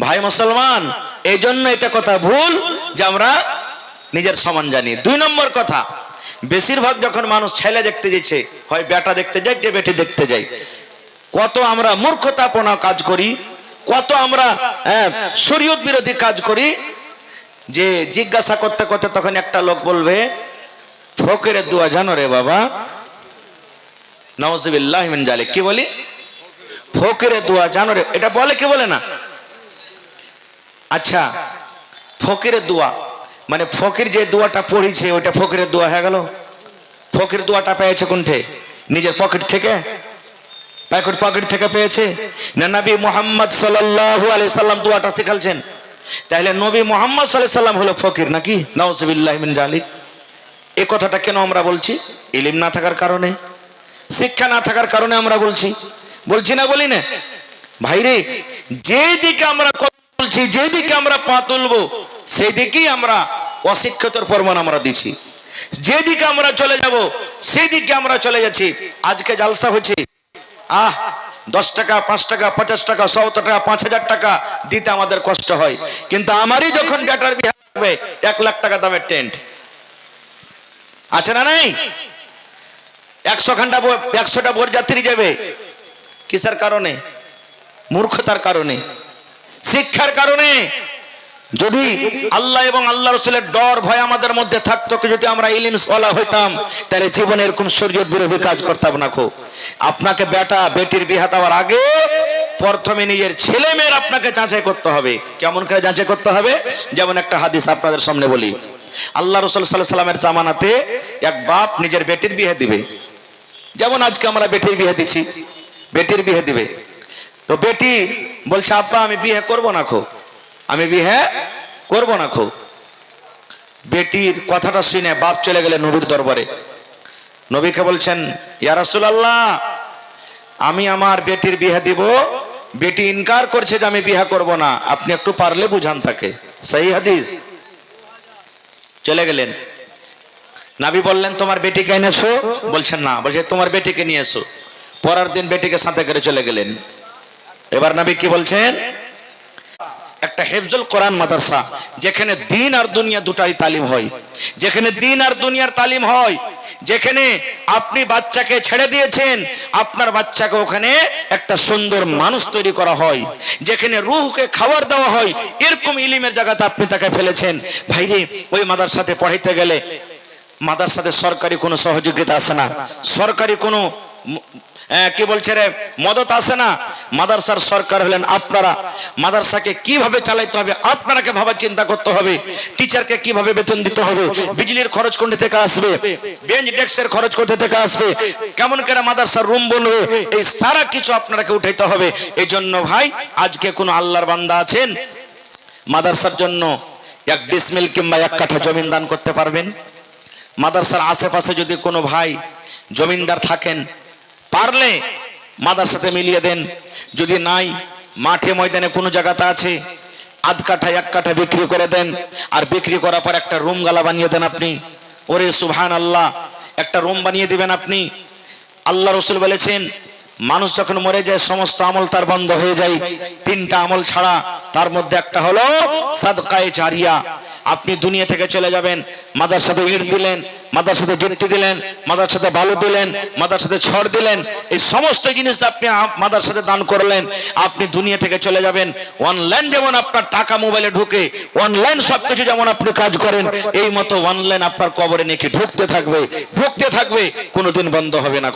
ভাই মুসলমান, এই জন্য এটা কথা ভুল যে আমরা নিজের সমান জানি। 2 নম্বর কথা, বেশিরভাগ যখন মানুষ ছেলে দেখতে যাচ্ছে, হয় বেটা দেখতে যায় যে বেটি দেখতে যায়, কত আমরা মূর্খতাপনা কাজ করি, কত আমরা শরীয়ত বিরোধী কাজ করি। যে জিজ্ঞাসা করতে করতে তখন একটা লোক বলবে ফকিরের দোয়া জানো রে বাবা? নাউজুবিল্লাহ মিন জালিক। কি বলি? ফকিরের দোয়া জানো রে, এটা বলে কি বলে না? আচ্ছা, ফকিরের দোয়া মানে ফকির যে দোয়াটা পড়িছে ওইটা ফকিরের দোয়া হয়ে গেল? ফকির দোয়াটা পেয়েছে কোনঠে? নিজের পকেট থেকে? পকেট থেকে পেয়েছে না? নবী মুহাম্মদ সাল্লাল্লাহু আলাইহি সাল্লাম দোয়াটা শিখালছেন। তাহলে নবী মুহাম্মদ সাল্লাল্লাহু আলাইহি সাল্লাম হলো ফকির নাকি? নাউজুবিল্লাহ মিন জালিক। এই কথাটা কেন আমরা বলছি? ইলম না থাকার কারণে, শিক্ষা না থাকার কারণে আমরা বলছি না, বলি না ভাইরে? যেদিকে আমরা কথা বলছি, যেদিকে আমরা পা তুলবো সেই দিকেই আমরা অশিক্ষিতর প্রমাণ আমরা দিচ্ছি। যেদিকে আমরা চলে যাব সেই দিকে আমরা চলে যাচ্ছি। আজকে জালসা হচ্ছে, 10 টাকা, 5 টাকা, 50 টাকা, 100 টাকা, 5,000 টাকা দিতে আমাদের কষ্ট হয়, কিন্তু আমারই যখন বেটার বিয়ে হবে 1 লাখ টাকা দামের টেন্ট আছে না নাই? 100টা বরযাত্রী যাবে, কিসের কারণে? মূর্খতার কারণে, শিক্ষার কারণে। যদি আল্লাহ এবং আল্লাহ রাসূলের ডর ভয় আমাদের মধ্যে থাকতো, যদি আমরা ইলম ওয়ালা হইতাম, তাহলে জীবনে এরকম শরীয়ত বিরোধী কাজ করতাম না। আপনাকে বেটা বেটির বিয়ে দেওয়ার আগে প্রথমে নিজের ছেলে মেয়ের আপনাকে যাচাই করতে হবে। কেমন করে যাচাই করতে হবে? যেমন একটা হাদিস আপনাদের সামনে বলি। আল্লাহ রাসূল সাল্লাল্লাহু আলাইহি সাল্লামের জামানাতে এক বাপ নিজের বেটির বিয়ে দিবে, যেমন আজকে আমরা বেটির বিয়ে দিচ্ছি, বেটির বিয়ে দিবে। তো বেটি বলছে আব্বা আমি বিয়ে করবো না, আমি বিয়ে করবো না। বেটির কথাটা শুনে বাপ চলে গেলেন নবীর দরবারে। নবীকে বলছেন, ইয়া রাসূলুল্লাহ, আমি আমার বেটির বিয়ে দিব, বেটি ইনকার করছে যে আমি বিয়ে করব না, আপনি একটু পারলে বুঝান তাকে। সহি হাদিস। চলে গেলেন, নবী বললেন তোমার বেটিকে এনেছো? বলছেন না। বলছে তোমার বেটিকে নিয়ে এসো। পরের দিন বেটিকে সাথে করে চলে গেলেন। এবার নবী কি বলছেন? একটা হেফজুল কোরআন মাদ্রাসা, যেখানে দিন আর দুনিয়া দুটাই তালিম হয়, যেখানে দিন আর দুনিয়ার তালিম হয়, যেখানে আপনি বাচ্চাকে ছেড়ে দিয়েছেন, আপনার বাচ্চাকে ওখানে একটা সুন্দর মানুষ তৈরি করা হয়, যেখানে রূহকে খাবার দেওয়া হয়, এরকম ইলিমের জায়গাতে আপনি তাকে ফেলেছেন। ভাইরে, ওই মাদ্রাসাতে পড়াইতে গেলে মাদ্রাসাতে সরকারি কোনো সহযোগিতা আসে না, সরকারি কোনো কি বলছে রে মদত আসে না। মাদ্রাসার সরকার হলেন আপনারা। মাদ্রাসাকে কিভাবে চালাইতে হবে আপনারাকে ভাবা চিন্তা করতে হবে। টিচারকে কিভাবে বেতন দিতে হবে, বিজলির খরচ কোন থেকে আসবে, বেঞ্চ ডেস্কের খরচ কোথা থেকে আসবে, কেমন করে মাদ্রাসার রুম বলবে, এই সারা কিছু আপনারাকে উঠাইতে হবে। এই জন্য ভাই, আজকে কোন আল্লাহর বান্দা আছেন মাদ্রাসার জন্য এক ডিসমিল কিংবা এক কাঠা জমিন দান করতে পারবেন? মাদ্রাসার আশেপাশে যদি কোনো ভাই জমিনদার থাকেন, পারলে মাদ্রাসাতে মিলিয়ে দেন। যদি নাই, মাঠে ময়দানে কোনো জায়গাতে আছে, আধ কাঠা এক কাঠা বিক্রি করে দেন। আর বিক্রি করার পর একটা রুম গালা বানিয়ে দেন আপনি। ওরে সুবহান আল্লাহ, একটা রুম বানিয়ে দিবেন আপনি। আল্লাহ রসুল বলেছেন, মানুষ যখন মরে যায় সমস্ত আমল তার বন্ধ হয়ে যায়, তিনটা আমল ছাড়া। তার মধ্যে একটা হলো সাদকায়ে জারিয়া। আপনি দুনিয়া থেকে চলে যাবেন, মাদ্রাসাতে ইট দিলেন, মাদ্রাসাতে গিট্টি দিলেন, মাদ্রাসাতে বালু দিলেন, মাদ্রাসাতে ছড় দিলেন, এই সমস্ত জিনিস আপনি মাদ্রাসাতে দান করলেন। আপনি দুনিয়া থেকে চলে যাবেন। অনলাইন যেমন আপনার টাকা মোবাইলে ঢুকে, অনলাইন সবকিছু যেমন আপনি কাজ করেন, এই মতো অনলাইন আপনার কবরে নাকি ঢুকতে থাকবে, ঢুকতে থাকবে, কোনোদিন বন্ধ হবে না।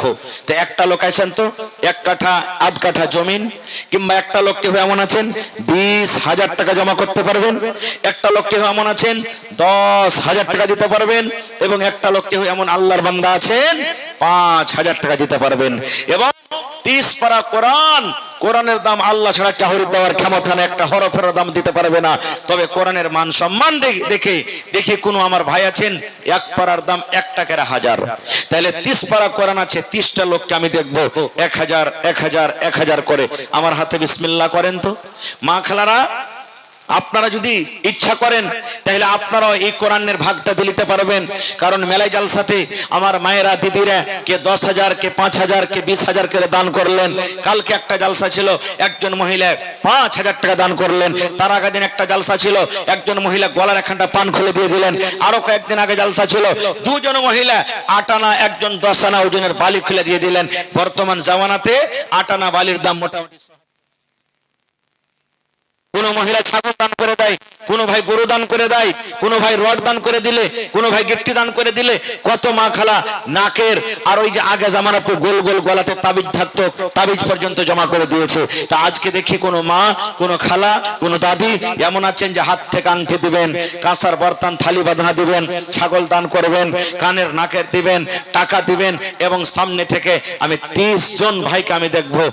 তো একটা লোক আছেন তো এক কাঠা আধ কাঠা জমিন, কিংবা একটা লোক কেউ এমন আছেন 20,000 টাকা জমা করতে পারবেন, একটা লোক কেউ এমন আছেন 10,000 টাকা দিতে পারবেন, এবং একটা লোক কেউ এমন আল্লাহর বান্দা আছেন 5,000 টাকা দিতে পারবেন। এবং 30 পারা কোরআন, কোরআনের দাম আল্লাহ ছাড়া কাউরি দেওয়ার ক্ষমতা নেই, একটা হরফের দাম দিতে পারবে না। তবে কোরআনের মান সম্মান দেখে দেখি কোন আমার ভাই আছেন এক পারার দাম 1 টাকার 1000, তাহলে 30 পারা কোরআন আছে, 30টা লোককে আমি দেখবো 1000 1000 1000 করে আমার হাতে বিসমিল্লাহ করেন তো। মা খালারা, আপনারা যদি ইচ্ছা করেন তাহলে আপনারাও এই কোরআনের ভাগটা দিতে পারবেন। কারণ মেলায় জালসাতে আমার মায়েরা দিদিরা কে 10,000 কে 5,000 কে 20,000 করে দান করলেন। কালকে একটা জালসা ছিল, একজন মহিলা 5,000 টাকা দান করলেন। তার আগের দিন একটা জালসা ছিল, একজন মহিলা গলার একখানটা পান খুলে দিয়ে দিলেন। আরো কয়েকদিন আগে জালসা ছিল, দুজন মহিলা 8 আনা, একজন 10 আনা ওজনের বালি খুলে দিয়ে দিলেন। বর্তমান জামানাতে 8 আনা বালির দাম মোটামুটি, কোন মহিলা ছাগল দান করে দেয়, কোন ভাই গরু দান করে দেয়, কোন ভাই রড দান করে দিলে, কোন ভাই গিট্টি দান করে দিলে। কত মা খালা নাকের আর ওই যে আগে জামানাতে গোল গোল গলাতে তাবিজ থাকতো, তাবিজ পর্যন্ত জমা করে দিয়েছে। তা আজকে দেখি কোন মা, কোন খালা, কোন দাদি এমন আছেন যে হাত থেকে আংটি দিবেন, কাঁসার বর্তন থালি বাঁধনা দিবেন, ছাগল দান করবেন, কানের নাকের দিবেন, টাকা দিবেন। এবং সামনে থেকে আমি 30 জন ভাইকে আমি দেখবো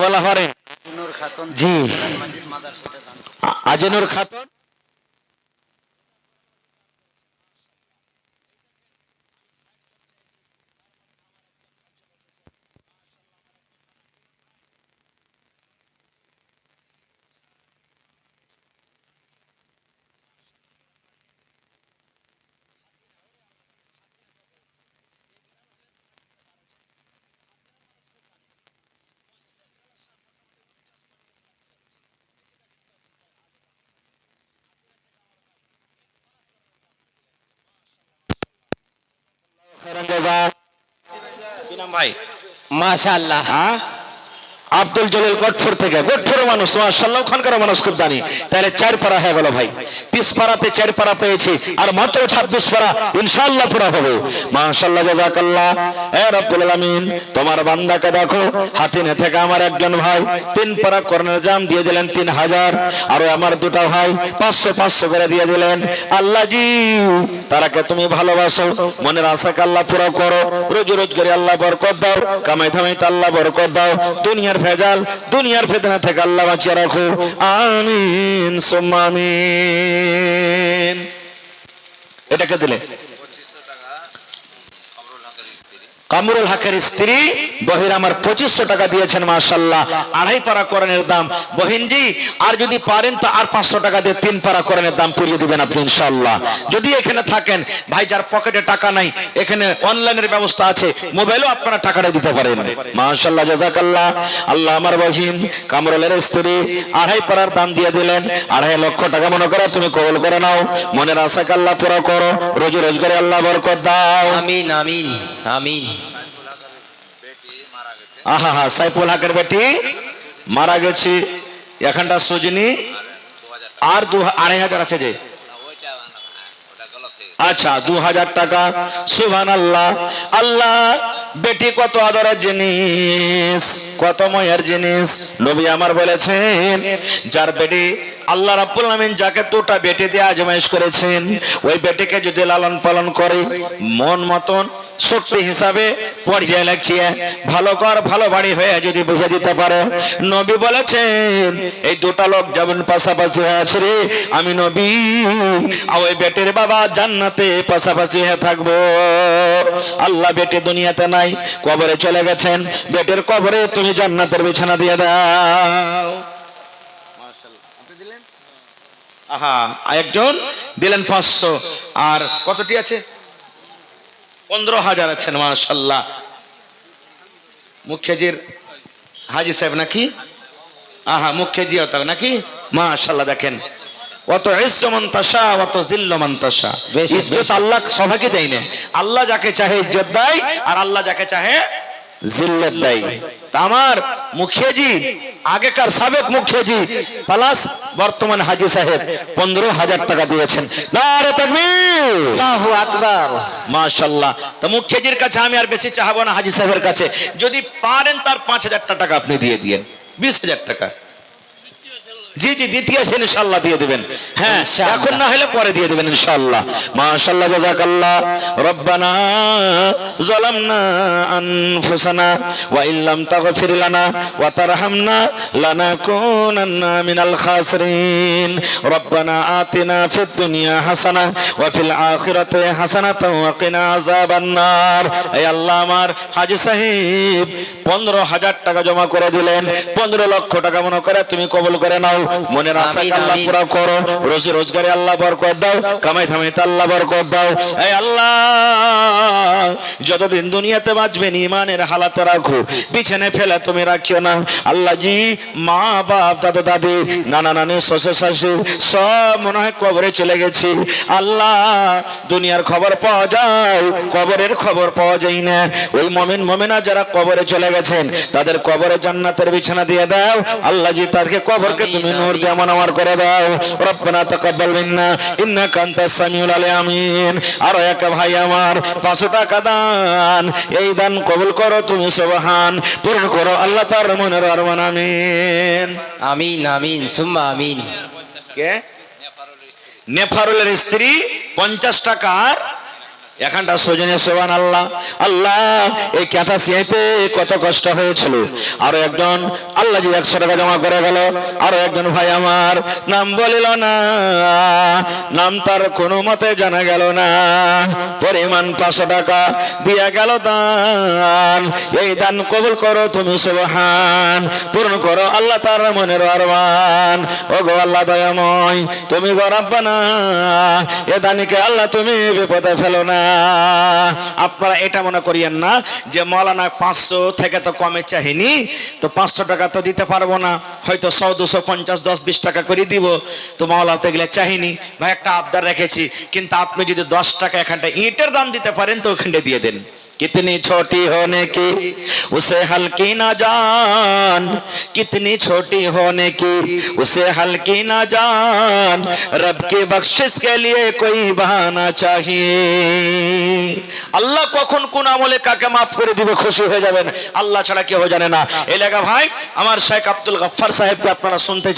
বলা হরেন জি আজিনুর খাতুন। ভাই মাশাআল্লাহ, হ্যাঁ আব্দুল জলিল গঠপুর থেকে, গঠপুর মানুষ মাশাআল্লাহ, ওখানকার মানুষ খুব জানি। তাহলে 4 পারা হয়ে গেল ভাই, 30 পারাতে 4 পারা পেয়েছি, আর মাত্র 26 পারা ইনশাআল্লাহ পুরা হবে। মাশাআল্লাহ, জাযাকাল্লাহ। এ রব্বুল আলামিন, তোমার বান্দাকে দেখো, হাতিনে থেকে আমার একজন ভাই 3 পারা কোরআনের জাম দিয়ে দিলেন 3000, আর আমার দুটো ভাই 500 করে দিয়ে দিলেন। আল্লাহ জি, তারাকে তুমি ভালোবাসো, মনের আশাকে আল্লাহ পুরো করো, রোজ করে আল্লাহ বরকত দাও, কামাই ধামাইতে আল্লাহ বরকত দাও, দুনিয়ার ভেজাল, দুনিয়ার ফিতনা থেকে আল্লাহ বাঁচিয়ে রাখো। আমিন সুম্মা আমিন। এটাকে দিলে কামরুল হকের স্ত্রী বহির আমার 2500 টাকা দিয়েছেন মাশাআল্লাহ। 2.5 পারা কোরআনের দাম। বহিনজি, আর যদি পারেন তো আর 500 টাকা দিয়ে 3 পারা কোরআনের দাম পুরিয়ে দিবেন আপনি ইনশাআল্লাহ। যদি এখানে থাকেন ভাই, যার পকেটে টাকা নাই, এখানে অনলাইনের ব্যবস্থা আছে, মোবাইলেও আপনারা টাকাটা দিতে পারেন। মাশাআল্লাহ, জাযাকাল্লাহ। আল্লাহ আমার বহিন কামরুলের স্ত্রী 2.5 পারার দাম দিয়ে দিলেন। 2.5 লক্ষ টাকা মনে করে তুমি কবুল করে নাও, মনের আশাকে আল্লাহ পুরো করো, রোজ করে আল্লাহ বরকত দাও। আমিন আমিন আমিন। আহা হা, সাইফুল হকের বেটি মারা গেছে, এখানটা সজনি আর 2,500 আছে যে, আচ্ছা 2000 টাকা। সুবহানাল্লাহ। আল্লাহ, বেটি কত আদরের জিনিস, কত ময়ের জিনিস। নবী আমার বলেছেন, যার বেটি আল্লাহ রাব্বুল আলামিন যাকে 2টা বেটি দিয়ে আজমাইশ করেছেন, ওই বেটিকে যদি লালন পালন করে, মন মতন শক্তি হিসাবে পড়িয়ে লেখিয়ে ভালো ঘর ভালো বাড়ি হয়ে যদি বুঝে দিতে পারে, নবী বলেছেন এই 2টা লোক যেমন পাশাপাশি আছে রে, আমি নবী আর ওই বেটির বাবা জান্নাতে পাশাপাশি হয়ে থাকবো। আল্লাহ, বেটি দুনিয়াতে নাই, কবরে চলে গেছেন, বেটির কবরে তুমি জান্নাতের বিছানা দিয়ে দাও। আহা, একজন দিলেন 500, আর কতটি আছে? 15,000 আছেন মাশাআল্লাহ। মুখ্যজির হাজী সাহেব নাকি? আহা, মুখ্যজি হতো নাকি? মাশাআল্লাহ, দেখেন অত ইজ্জত মান তাশা অত জিল্ল মান তাশা। ইজ্জত আল্লাহ সবাইকে দেয় না, আল্লাহ যাকে চাহে ইজ্জত দেয়, আর আল্লাহ যাকে চাহে জিল্লত দেয়। আমার মুখিয়াজি, আগেকার সাবেক মুখিয়াজি প্লাস বর্তমান হাজী সাহেব 15,000 টাকা দিয়েছেন। নারে তাকবীর, আল্লাহু আকবার। মাশাআল্লাহ। তো মুখিয়াজির কাছে আমি আর বেশি চাহাবো না, হাজী সাহেবের কাছে যদি পারেন তার 5,000 টাকা আপনি দিয়ে দিয়েন, 20,000 টাকা। জি জি, দ্বিতীয় ইনশাআল্লাহ দিয়ে দিবেন। হ্যাঁ, এখন না হলে পরে দিয়ে দিবেন ইনশাআল্লাহ। মাশাআল্লাহ, জাযাকাল্লাহ। রব্বানা যালামনা আনফুসানা ওয়া ইল্লাম তাগফির লানা ওয়া তারহামনা লানাকুনান্না মিনাল খাসিরিন। রব্বানা আতিনা ফিদ দুনিয়া হাসানা ওয়া ফিল আখিরাতি হাসানাতাও ওয়া কিনা আযাবান নার। হে আল্লাহ, আমার হাজী সাহেব 15,000 টাকা জমা করে দিলেন, 15 লক্ষ টাকা মনে করে তুমি কবুল করে নাও, মনের আশাকে আল্লাহ পুরা করো, রোজি রোজগারে আল্লাহ বরকত দাও, কামাই ধামাইতে আল্লাহ বরকত দাও। এই আল্লাহ, যতদিন দুনিয়াতে বাঁচবেন ইমানের হালাতে রাখো, বিছানে ফেলে তুমি রাখিও না। আল্লাহ জি, মা বাপ দাদা দাদি নানা নানি শ্বশুর শাশুড়ি সব মনে হয় কবরে চলে গেছি। আল্লাহ, দুনিয়ার খবর পাওয়া যায়, কবরের খবর পাওয়া যায় না। ওই মুমিন মুমিনা যারা কবরে চলে গেছেন, তাদের কবরে জান্নাতের বিছানা দিয়ে দাও। আল্লাহ জি, তাদেরকে কবরকে তুমি নূর দিয়ে আমার করে দাও। রব্বানা তাকাব্বাল মিন্না ইন্নাকা আনতাস সামিউল আলিম। আর এক ভাই আমার 500 টাকা দান, এই দান কবুল করো তুমি, সুবহান, পূরণ করো আল্লাহ তার মনের আরমান। আমিন আমিন আমিন সুম্মা আমিন। কে? নেফারুলের স্ত্রী 50 টাকার এখানটা সজনে। সুবহানাল্লাহ। আল্লাহ, এই কথা সিয়াইতে কত কষ্ট হয়েছিল। আরো একজন আল্লাহ জি 100 টাকা জমা করে গেল। আরো একজন ভাই আমার নাম বলিল না, নাম তার কোনো মতে জানা গেল না, পরিমাণ 500 টাকা দিয়া গেল দান। এই দান কবুল করো তুমি, সুবহান, পূর্ণ করো আল্লাহ তার মনের আরমান। ও গো আল্লাহ দয়াময়, তুমি গো রব্বানা, এ দানিকে আল্লাহ তুমি বিপদে ফেলো না। আপনারা এটা মনে করিয়েন না যে মাওলানা 500 থেকে তো কমে চাহিনি, তো 500 টাকা তো দিতে পারবো না, হয়তো 100 250 10 20 টাকা করে দিব, তো মাওলানা তো এগুলো চাহিনি। ভাই, একটা আবদার রেখেছি, কিন্তু আপনি যদি 10 টাকা এখানটা ইটের দাম দিতে পারেন তো ওখানটা দিয়ে দেন। कितनी छोटी होने की उसे हल्की ना जान, कितनी छोटी होने की उसे हल्की ना जान, रब की बख्शिश के लिए कोई बहाना चाहिए। আল্লাহ কখন কোন আমলে কাকে মাফ করে দিবে খুশি হয়ে যাবেন আল্লাহ ছাড়া কেউ জানে না। এই লাগা ভাই আমার শেখ আব্দুল গফফার সাহেবকে আপনারা শুনতে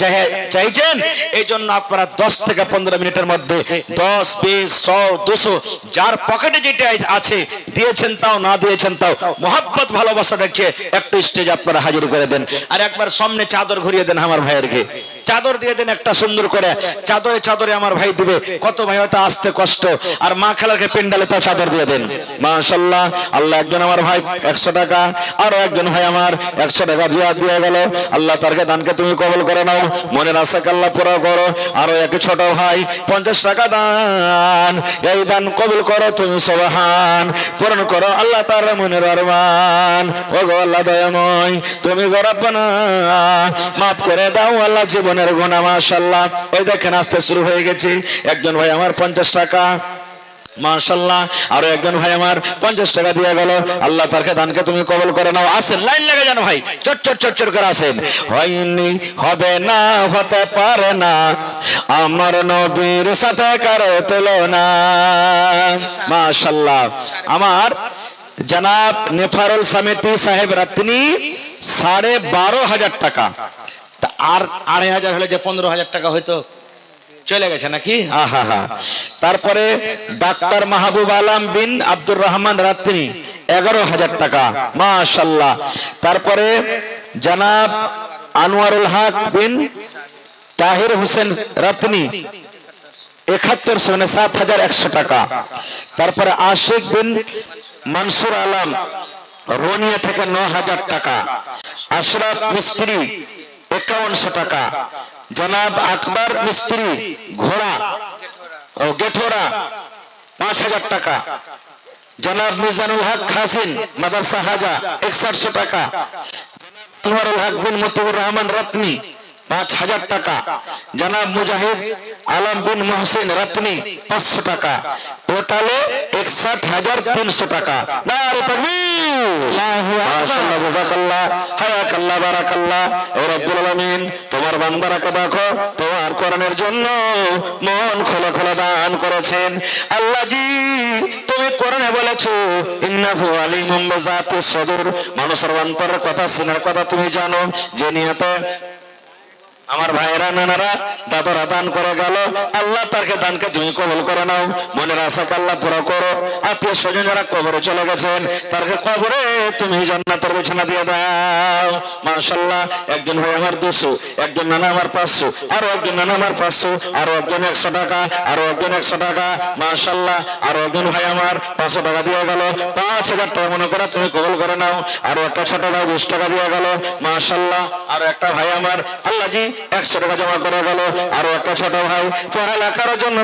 চাইছেন, এই জন্য আপনারা 10 থেকে 15 মিনিটের মধ্যে 10, 20, 100, 200 যার পকেটে যেটা আছে দিয়েছেন তাও, না দিয়েছেন তাও, মোহাব্বত ভালোবাসা দেখে একটু স্টেজ আপনারা হাজির করে দেন। আর একবার সামনে চাদর ঘুরিয়ে দেন আমার ভাইয়েরকে, চাদর দিয়ে দেন একটা সুন্দর করে, চাদরে চাদরে আমার ভাই দিবে। কত ভাই হয়তো আসতে কষ্ট, আর মা খেলাকে পেন্ডালে তাও চাদর দিয়ে দেন। মাশাআল্লাহ, আল্লাহ একজন আমার ভাই 100 টাকা, আরো একজন ভাই আমার 100 টাকা দিয়ে গেল। আল্লাহ তারকে দানকে তুমি কবুল করে নাও, মনের আশাকে আল্লাহ পুরো করো। আরো এক ছোট ভাই 50 টাকা দান, এই দান কবুল করো তুমি সুবহান, পূরণ করো আল্লাহ তার মনের আরমান। ও গো আল্লাহ দয়াময়, তুমি গো রব্বানা মাফ করে দাও আল্লাহ জীবনের গুনাহ। মাশাআল্লাহ, ওই দেখেন আসতে শুরু হয়ে গেছে। একজন ভাই আমার 50 টাকা, মাশাআল্লাহ, আরো একজন ভাই আমার 50 টাকা দিয়ে গেল। আল্লাহ তারকে দানকে তুমি কবুল করে নাও। আসেন, লাইন লেগে যান ভাই, চট চট চট চট করে আসেন। হয়নি, হবে না, হতে পারে না আমার নবীর সাথে কারো তুলনা। মাশাআল্লাহ, আমার জনাব নেফারুল সামেতি সাহেব রাতনি 12,500 টাকা, তা আর 2,500 হলে যে 15,000 টাকা হয়তো চলে গেছে নাকি? আহা। তারপরে ডাক্তার মাহবুব আলম বিন আব্দুর রহমান রাত্রি 11,000 টাকা, মাশাআল্লাহ। তারপরে জনাব আনোয়ারুল হক বিন তাহির হোসেন রাত্রি 7,100 টাকা। তারপরে আশিক বিন মনসুর আলম রোনিয়া থেকে 9,000 টাকা। আশরাফ মিস্ত্রি 5100 টাকা। জনাব আকবর মিস্ত্রি ঘোড়া ও গেঠোরা 5,000 টাকা। জনাব মিজানুল হক খাসিন মাদ্রাসা হাজা 6100 টাকা। আনোয়ারুল হক বিন মতিউর রহমান রত্নি 5,000 টাকা। জনাব মুজাহিদ আলম বিন মোহসিন রত্নি 500 টাকা। টোটালে 61,300 টাকা। নারে তাকবীর, আল্লাহু আকবার, জাযাকাল্লাহ, হায়াকাল্লাহ, বারাকাল্লাহ। ও রব্বুল আলামিন, তোমার বান্দারাকে দেখো, তোমার কোরআনের জন্য মন খোলা খোলা দান করেছেন। আল্লাহ জি, তুমি কোরআনে বলেছো ইন্নাহু আলিমুম বিযাতিস সুদূর, মানুষের অন্তরের কথা, সিনার কথা তুমি জানো। যে নিয়তে আমার ভাইরা নানারা দাদরা দান করে গেল, আল্লাহ তারকে দানকে তুমি কবুল করে নাও, মনের আশাকে আল্লাহ পুরো করো। আত্মীয় স্বজন যারা কবরে চলে গেছেন তারকে কবরে তুমি জান্নাতের বিছানা দিয়ে দাও। মাশাআল্লাহ, একজন ভাই আমার 200, একজন নানা আমার 500, আরো একজন নানা আমার 500, আরো একজন 100 টাকা, আরো একজন 100 টাকা। মাশাআল্লাহ, আরো একজন ভাই আমার 500 টাকা দিয়ে গেল। 5,000 টাকা মনে করে তুমি কবুল করে নাও। আরো একটা ছোট ভাই 20 টাকা দিয়ে গেল। মাশাআল্লাহ, আরো একটা ভাই আমার আল্লাহ জি 100 টাকা জমা করে গেল। আরো একটা ছোট ভাই পড়ালেখার জন্য